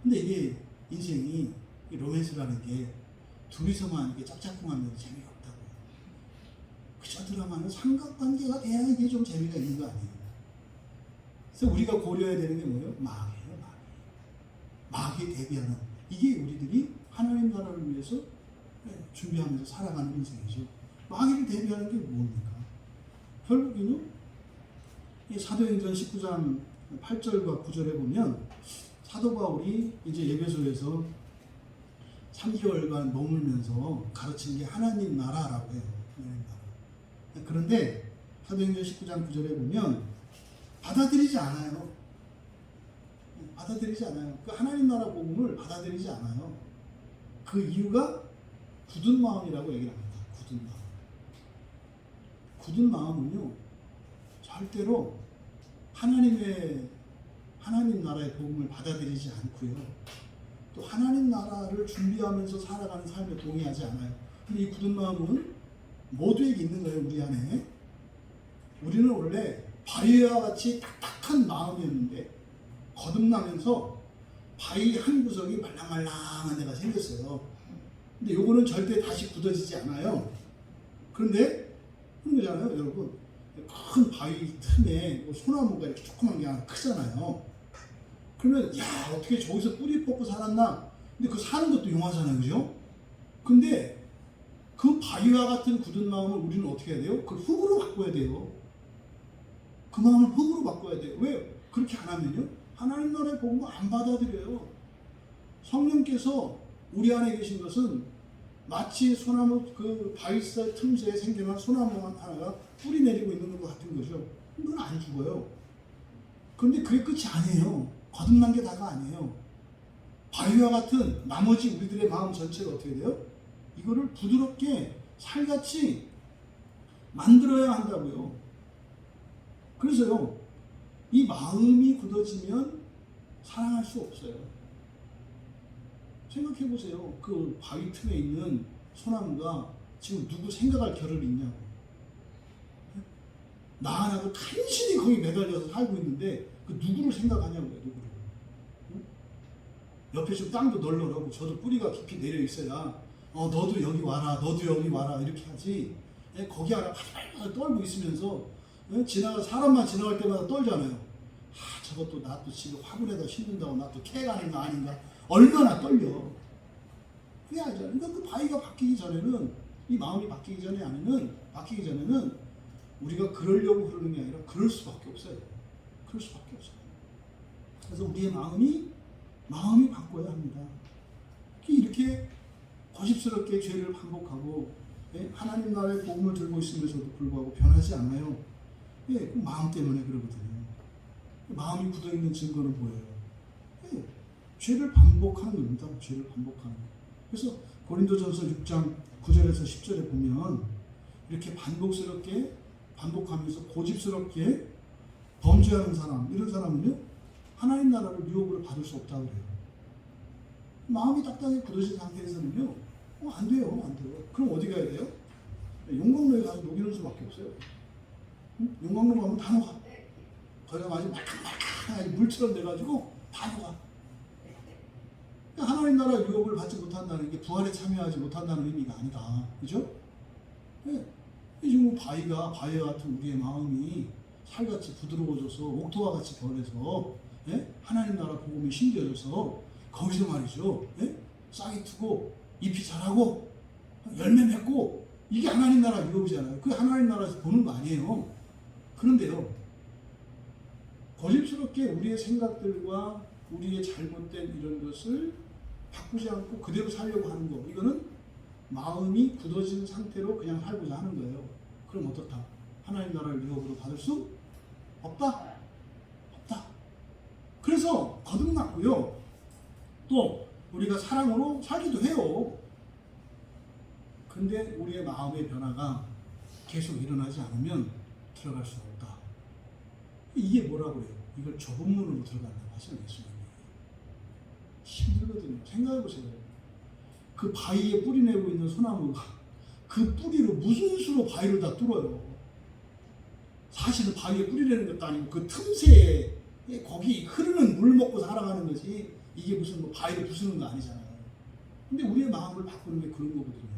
근데 이게 인생이 로맨스라는 게 둘이서만 이게 짝짝꿍하면 재미가 없다고요. 그저 드라마는 삼각관계가 돼야 이게 좀 재미가 있는 거 아니에요. 그래서 우리가 고려해야 되는 게 뭐예요? 마귀예요, 마귀. 마귀에 대비하는 이게 우리들이 하나님 나라를 위해서 준비하면서 살아가는 인생이죠. 마귀를 대비하는 게 뭡니까? 결국에는 사도행전 19장 8절과 9절에 보면 사도 바울이 이제 에베소에서 3개월간 머물면서 가르친 게 하나님 나라라고 해요. 하나님 나라. 그런데 사도행전 19장 9절에 보면 받아들이지 않아요. 받아들이지 않아요. 그 하나님 나라 복음을 받아들이지 않아요. 그 이유가 굳은 마음이라고 얘기를 합니다. 굳은 마음. 굳은 마음은요, 절대로 하나님 나라의 복음을 받아들이지 않고요. 또 하나님 나라를 준비하면서 살아가는 삶에 동의하지 않아요. 근데 이 굳은 마음은 모두에게 있는 거예요, 우리 안에. 우리는 원래 바위와 같이 딱딱한 마음이었는데 거듭나면서 바위 한 구석이 말랑말랑한 데가 생겼어요. 근데 요거는 절대 다시 굳어지지 않아요. 그런데 그런 거잖아요, 여러분. 큰 바위 틈에 소나무가 이렇게 조그만 게 하나 크잖아요. 그러면 어떻게 저기서 뿌리 뽑고 살았나? 근데 그 사는 것도 용하잖아요, 그죠? 근데 그 바위와 같은 굳은 마음을 우리는 어떻게 해야 돼요? 그걸 흙으로 바꿔야 돼요. 그 마음을 흙으로 바꿔야 돼요. 왜? 그렇게 안 하면요, 하나님 나라의 복음을 안 받아들여요. 성령께서 우리 안에 계신 것은 마치 소나무 그 바위살 틈새에 생겨난 소나무 하나가 뿌리 내리고 있는 것 같은 거죠. 그건 안 죽어요. 그런데 그게 끝이 아니에요. 거듭난 게 다가 아니에요. 바위와 같은 나머지 우리들의 마음 전체가 어떻게 돼요? 이거를 부드럽게 살같이 만들어야 한다고요. 그래서요, 이 마음이 굳어지면 사랑할 수 없어요. 생각해 보세요. 그 바위 틈에 있는 소나무가 지금 누구 생각할 겨를이 있냐고. 나 하나도 간신히 거기 매달려서 살고 있는데 그 누구를 생각하냐고요, 누구를. 응? 옆에 좀 땅도 널널하고 저도 뿌리가 깊이 내려 있어야 너도 여기 와라, 너도 여기 와라 이렇게 하지. 거기 하나 팔팔 떨고 있으면서 사람만 지나갈 때마다 떨잖아요. 저것도 나 또 집에 화분에다 심는다고 나 또 캐가는 거 아닌가. 얼마나 떨려. 그게 아니잖아요. 그러니까 그 바위가 바뀌기 전에는, 이 마음이 바뀌기 전에는 우리가 그러려고 그러는 게 아니라 그럴 수밖에 없어요. 그럴 수밖에 없어요. 그래서 우리의 마음이 바꿔야 합니다. 이렇게 거짓스럽게 죄를 반복하고 하나님 나라의 복음을 들고 있으면서도 불구하고 변하지 않아요. 그 마음 때문에 그러거든요. 마음이 굳어있는 증거는 뭐예요? 죄를 반복하는 겁니다. 죄를 반복하는 거. 그래서 고린도전서 6장 9절에서 10절에 보면 이렇게 반복하면서 고집스럽게 범죄하는 사람, 이런 사람은요, 하나님 나라를 유업으로 받을 수 없다고 그래요. 마음이 딱딱하게 굳어진 상태에서는요, 안 돼요. 그럼 어디 가야 돼요? 용광로에 가서 녹이는 수밖에 없어요. 용광로 가면 다 녹아. 거기가 아주 말캉말캉하게 물처럼 돼가지고 다 녹아. 하나님 나라 유업을 받지 못한다는 게 부활에 참여하지 못한다는 의미가 아니다. 그죠? 지금 바위와 같은 우리의 마음이 살같이 부드러워져서 옥토와 같이 변해서 하나님 나라 복음이 심겨져서 거기서 말이죠. 싹이 트고 잎이 자라고 열매 맺고 이게 하나님 나라 유업이잖아요. 그 하나님 나라에서 보는 거 아니에요. 그런데요, 거짓스럽게 우리의 생각들과 우리의 잘못된 이런 것을 바꾸지 않고 그대로 살려고 하는 거, 이거는 마음이 굳어진 상태로 그냥 살고자 하는 거예요. 그럼 어떻다? 하나님 나라를 유업으로 받을 수 없다. 없다. 그래서 거듭났고요. 또 우리가 사랑으로 살기도 해요. 근데 우리의 마음의 변화가 계속 일어나지 않으면 들어갈 수 없다. 이게 뭐라고 그래요? 이걸 좁은 문으로 들어간다고 하시는 예수님이. 힘들거든요. 생각해보세요. 그 바위에 뿌리 내고 있는 소나무가 그 뿌리로 무슨 수로 바위를 다 뚫어요. 사실은 바위에 뿌리 내는 것도 아니고 그 틈새에 거기 흐르는 물 먹고 살아가는 거지, 이게 무슨 뭐 바위를 부수는 거 아니잖아요. 근데 우리의 마음을 바꾸는 게 그런 거거든요.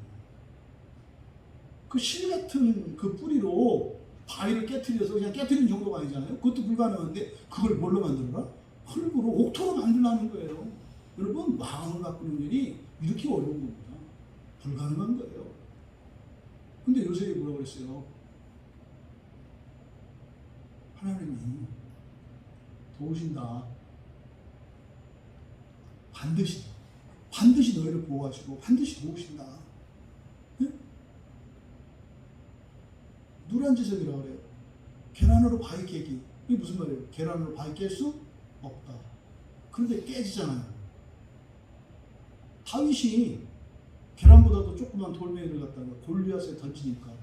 그 실 같은 그 뿌리로 바위를 깨트려서 그냥 깨트리는 정도가 아니잖아요. 그것도 불가능한데 그걸 뭘로 만들어라? 흙으로, 옥토로 만들라는 거예요. 여러분, 마음을 바꾸는 일이 이렇게 어려운 겁니다. 불가능한 거예요. 근데 요셉이 뭐라고 그랬어요? 하나님이 도우신다. 반드시 너희를 보호하시고 반드시 도우신다. 네? 누란지석이라고 그래요. 계란으로 바위 깨기. 이게 무슨 말이에요? 계란으로 바위 깰 수 없다. 그런데 깨지잖아요. 다윗이 계란보다도 조그만 돌멩이를 갖다가 골리앗에 던지니까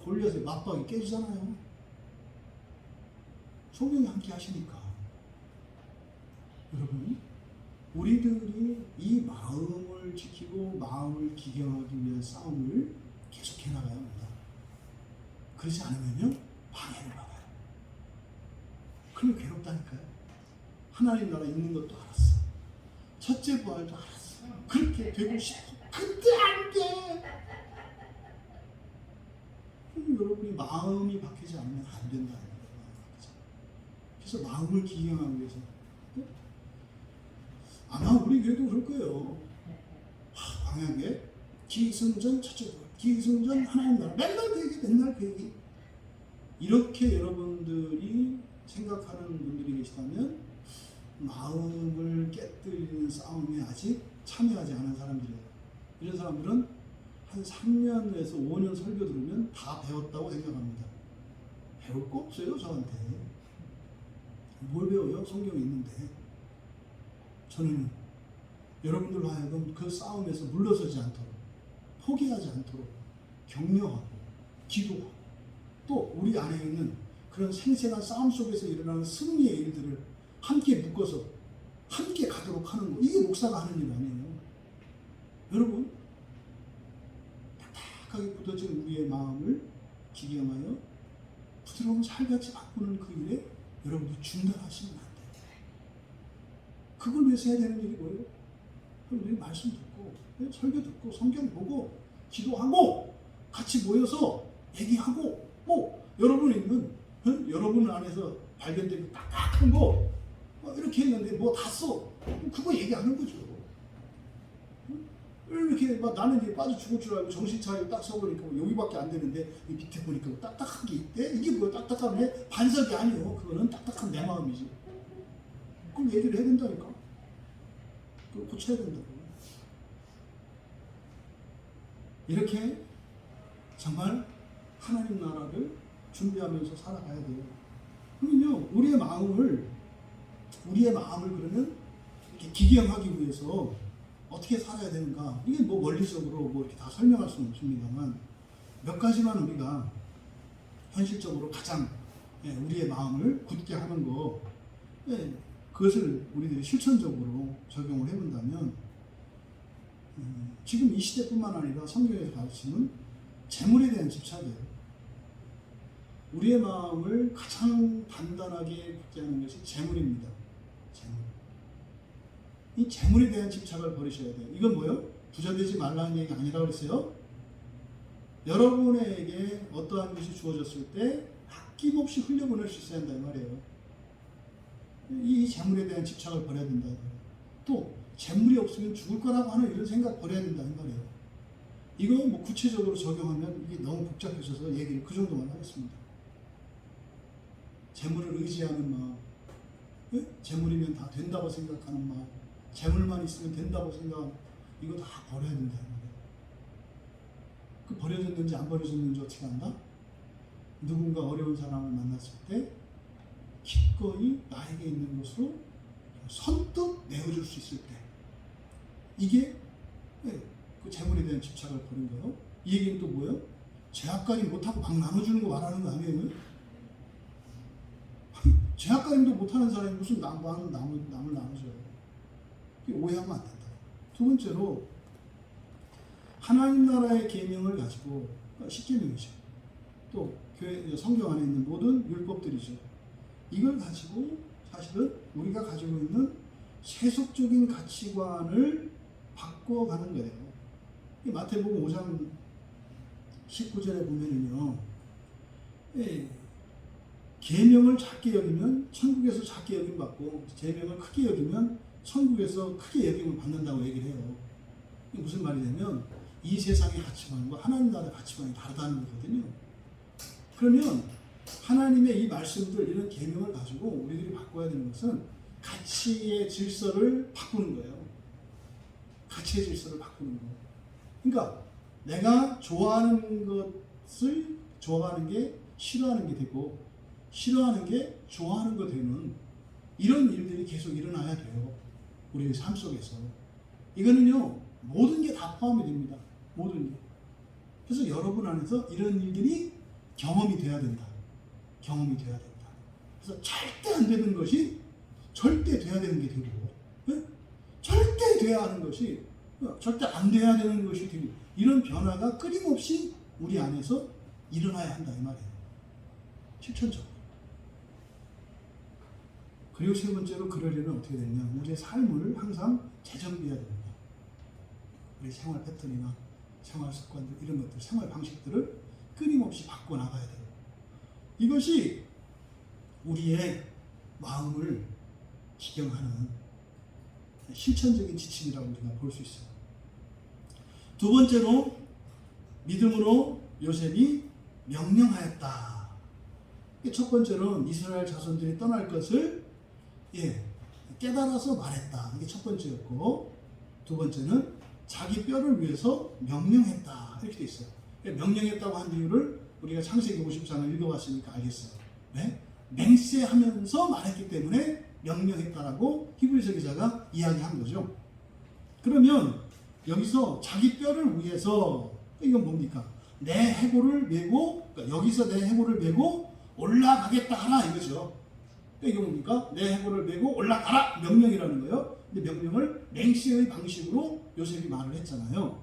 골리앗의 맞박이 깨지잖아요. 성령이 함께 하시니까. 여러분, 우리들이 이 마음을 지키고 마음을 기경하기 위한 싸움을 계속해 나가야 합니다. 그렇지 않으면요, 방해를 받아요. 그럼 괴롭다니까요. 하나님 나라 있는 것도 알았어. 첫째 부활도 알았어. 그렇게 되고 싶어. 근데 안 돼. 그럼 여러분이 마음이 바뀌지 않으면 안 된다. 그래서 마음을 기경하기 위해서, 아마 우리 교회도 그럴 거예요. 광야계 기승전 첫째 부활, 기승전 하나님 나라, 맨날 그 얘기. 이렇게 여러분들이 생각하는 분들이 계시다면 마음을 깨뜨리는 싸움에 아직 참여하지 않은 사람들이에요. 이런 사람들은 한 3년에서 5년 설교 들으면 다 배웠다고 생각합니다. 배울 거 없어요, 저한테. 뭘 배워요? 성경이 있는데. 저는 여러분들로 하여금 그 싸움에서 물러서지 않도록, 포기하지 않도록 격려하고 기도하고, 또 우리 안에 있는 그런 생생한 싸움 속에서 일어나는 승리의 일들을 함께 묶어서 함께 가도록 하는 거, 이게 목사가 하는 일 아니에요. 여러분, 딱딱하게 굳어진 우리의 마음을 기경하여 부드러운 살같이 바꾸는 그 일에 여러분들 중단하시면 안 돼요. 그걸 위해서 해야 되는 일이 뭐예요? 여러분들이 말씀 듣고, 설교 듣고, 성경 보고, 기도하고, 같이 모여서 얘기하고, 여러분이 있는, 여러분 안에서 발견된 딱딱한 거, 이렇게 했는데 뭐 다 써. 그거 얘기하는 거죠. 이렇게 막 나는 이제 빠져 죽을 줄 알고 정신 차리고 딱 서보니까 여기밖에 안 되는데 이 밑에 보니까 딱딱한 게 있대. 이게 뭐야? 딱딱한 게 반석이 아니요. 그거는 딱딱한 내 마음이지. 그럼 얘기를 해야 된다니까. 그걸 고쳐야 된다고. 이렇게 정말 하나님 나라를 준비하면서 살아가야 돼요. 그러면요, 우리의 마음을 그러면 이렇게 기경하기 위해서 어떻게 살아야 되는가? 이게 뭐 원리적으로 뭐 이렇게 다 설명할 수는 없습니다만 몇 가지만 우리가 현실적으로 가장 우리의 마음을 굳게 하는 거, 그것을 우리들이 실천적으로 적용을 해본다면 지금 이 시대뿐만 아니라 성경에서 가르치는 재물에 대한 집착이에요. 우리의 마음을 가장 단단하게 굳게 하는 것이 재물입니다. 재물. 이 재물에 대한 집착을 버리셔야 돼요. 이건 뭐예요? 부자 되지 말라는 얘기가 아니라고 그랬어요. 여러분에게 어떠한 것이 주어졌을 때 아낌없이 흘려보낼 수 있어야 한다 이 말이에요. 이 재물에 대한 집착을 버려야 된다. 또 재물이 없으면 죽을 거라고 하는 이런 생각 버려야 된다 이 말이에요. 이거 뭐 구체적으로 적용하면 이게 너무 복잡해져서 얘기를 그 정도만 하겠습니다. 재물을 의지하는 마음, 재물이면 다 된다고 생각하는 마음, 재물만 있으면 된다고 생각하는, 이거 다 버려야 된다. 그 버려졌는지 안 버려졌는지 어떻게 안다? 누군가 어려운 사람을 만났을 때 기꺼이 나에게 있는 것으로 선뜻 내어줄 수 있을 때, 이게 그 재물에 대한 집착을 버린 거예요. 이 얘기는 또 뭐예요? 죄악가림 못하고 막 나눠주는 거 말하는 거 아니에요? 죄악가림도 못하는 사람이 무슨 남을 나눠줘요? 오해하면 안 된다. 두 번째로, 하나님 나라의 계명을 가지고, 십계명이죠. 또 교회 성경 안에 있는 모든 율법들이죠. 이걸 가지고 사실은 우리가 가지고 있는 세속적인 가치관을 바꿔가는 거예요. 마태복음 5장 19절에 보면은요, 계명을 작게 여기면 천국에서 작게 여김 받고, 계명을 크게 여기면 천국에서 크게 여김을 받는다고 얘기를 해요. 이게 무슨 말이냐면 이 세상의 가치관과 하나님 나라의 가치관이 다르다는 거거든요. 그러면 하나님의 이 말씀들, 이런 계명을 가지고 우리들이 바꿔야 되는 것은 가치의 질서를 바꾸는 거예요. 가치의 질서를 바꾸는 거예요. 그러니까 내가 좋아하는 것을 좋아하는 게 싫어하는 게 되고, 싫어하는 게 좋아하는 거 되는 이런 일들이 계속 일어나야 돼요. 우리의 삶 속에서. 이거는요, 모든 게 다 포함이 됩니다. 모든 게. 그래서 여러분 안에서 이런 일들이 경험이 돼야 된다. 경험이 돼야 된다. 그래서 절대 안 되는 것이 절대 돼야 되는 게 되고, 네? 절대 돼야 하는 것이 절대 안 돼야 되는 것이 되고, 이런 변화가 끊임없이 우리 안에서 일어나야 한다, 이 말이에요. 실천적으로. 그리고 세 번째로, 그러려면 어떻게 되냐, 우리의 삶을 항상 재정비해야 됩니다. 우리 생활 패턴이나 생활 습관들, 이런 것들, 생활 방식들을 끊임없이 바꿔나가야 돼요. 이것이 우리의 마음을 기경하는 실천적인 지침이라고 우리가 볼 수 있어요. 두 번째로, 믿음으로 요셉이 명령하였다. 첫 번째로는 이스라엘 자손들이 떠날 것을 깨달아서 말했다. 이게 첫 번째였고, 두 번째는 자기 뼈를 위해서 명령했다. 이렇게 돼 있어요. 명령했다고 한 이유를 우리가 창세기 50장을 읽어봤으니까 알겠어요. 네? 맹세하면서 말했기 때문에 명령했다라고 히브리서 기자가 이야기한 거죠. 그러면 여기서 자기 뼈를 위해서, 이건 뭡니까? 내 해골을 메고, 그러니까 여기서 내 해골을 메고 올라가겠다 하라, 이거죠. 이게 뭡니까? 내 해골을 메고 올라가라, 명령이라는 거예요. 근데 명령을 맹세의 방식으로 요셉이 말을 했잖아요.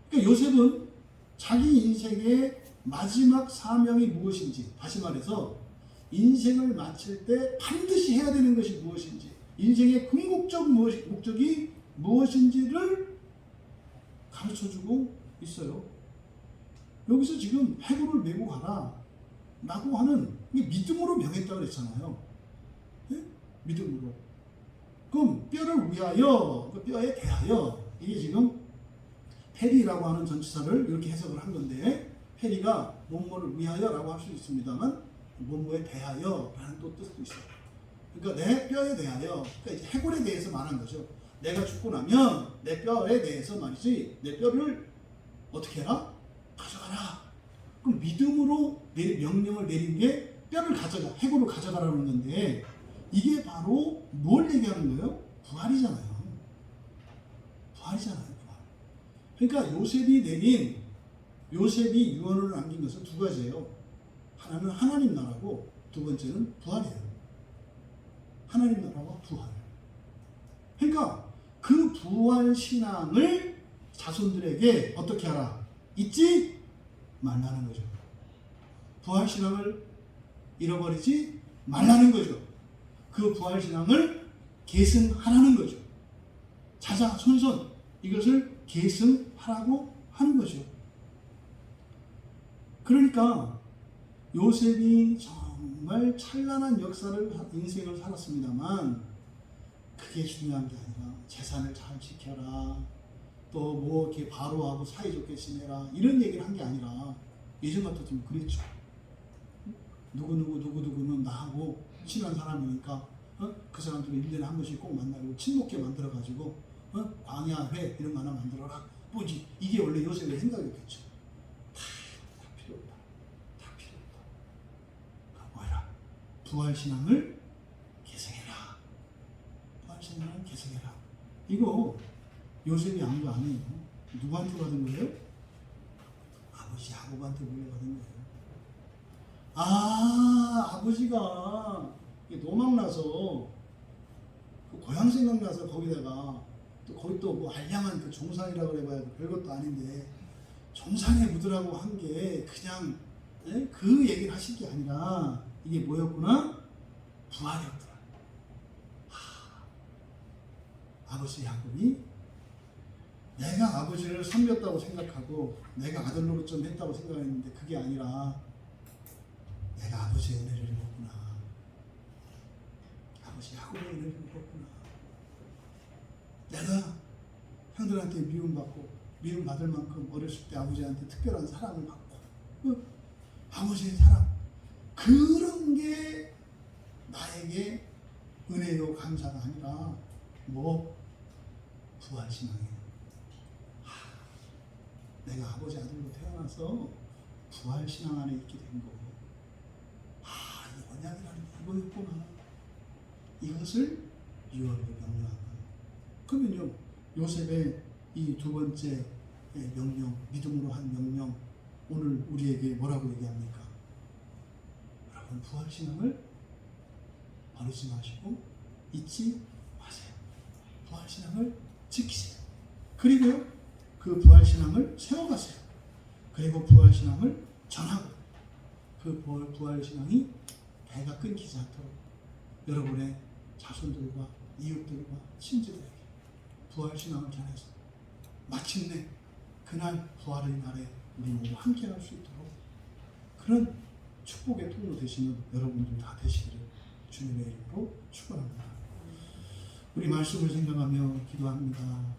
그러니까 요셉은 자기 인생의 마지막 사명이 무엇인지, 다시 말해서 인생을 마칠 때 반드시 해야 되는 것이 무엇인지, 인생의 궁극적 목적이 무엇인지를 가르쳐주고 있어요. 여기서 지금 해골을 메고 가라 라고 하는, 믿음으로 명했다고 그랬잖아요. 네? 믿음으로. 그럼 뼈를 위하여, 그 뼈에 대하여, 이게 지금 페리라고 하는 전치사를 이렇게 해석을 한 건데, 페리가 뭐뭐를 위하여라고 할 수 있습니다만 뭐뭐에 대하여라는 또 뜻도 있어요. 그러니까 내 뼈에 대하여, 그러니까 이제 해골에 대해서 말한 거죠. 내가 죽고 나면 내 뼈에 대해서 말이지, 내 뼈를 어떻게 해라? 가져가라. 그럼 믿음으로 명령을 내린 게 뼈를 가져가, 해골을 가져가라는 건데, 이게 바로 뭘 얘기하는 거예요? 부활이잖아요. 부활이잖아요. 부활. 그러니까 요셉이 유언을 남긴 것은 두 가지예요. 하나는 하나님 나라고, 두 번째는 부활이에요. 하나님 나라와 부활. 그러니까 그 부활 신앙을 자손들에게 어떻게 하라? 잊지 말라는 거죠. 부활 신앙을 잃어버리지 말라는 거죠. 그 부활 신앙을 계승하라는 거죠. 자자손손 이것을 계승하라고 하는 거죠. 그러니까 요셉이 정말 찬란한 인생을 살았습니다만, 그게 중요한 게 아니라 재산을 잘 지켜라, 또 뭐 이렇게 바로하고 사이좋게 지내라, 이런 얘기를 한 게 아니라, 예전 같았으면 그랬죠. 누구누구는 나하고 친한 사람이니까 그 사람들을 1년에 한 번씩 꼭 만나고 친목회 만들어가지고 광야회 이런 거 하나 만들어라, 뭐지, 이게 원래 요셉의 생각이었겠죠. 부활신앙을 계승해라. 부활신앙을 계승해라. 이거 요셉이 한 거 아니에요. 누구한테 받은 거예요? 아버지 야곱한테 물려받은 거예요. 아버지가 노망나서 그 고향 생각나서 거기다가 또 거기 또 뭐 알량한 그 종상이라고 해봐야 별것도 아닌데 종상에 묻으라고 한 게 그냥 그 얘기를 하실 게 아니라 이게 뭐였구나? 부활이었더라. 아버지 야곱이 내가 아버지를 섬겼다고 생각하고 내가 아들 노릇 좀 했다고 생각했는데 그게 아니라 내가 아버지의 은혜를 입었구나. 아버지 야곱의 은혜를 입었구나. 내가 형들한테 미움받을 만큼 어렸을 때 아버지한테 특별한 사랑을 받고 아버지의 사랑 그런 게 나에게 은혜요 감사가 아니라 뭐 부활신앙이에요. 내가 아버지 아들로 태어나서 부활신앙 안에 있게 된 거. 이 언약이라는 게 이거였구나. 이것을 유언으로 명령한 거예요. 그러면요, 요셉의 이 두 번째 명령, 믿음으로 한 명령, 오늘 우리에게 뭐라고 얘기합니까? 여러분, 부활신앙을 버리지 마시고 잊지 마세요. 부활신앙을 지키세요. 그리고요, 그 부활신앙을 세워가세요. 그리고 부활신앙을 전하고 그 부활신앙이 배가 끊기지 않도록 여러분의 자손들과 이웃들과 친지들에게 부활신앙을 전해서 마침내 그날 부활의 날에 우리 모두 함께 할 수 있도록 그런 축복의 통로 되시는 여러분들 다 되시기를 주님의 이름으로 축원합니다. 우리 말씀을 생각하며 기도합니다.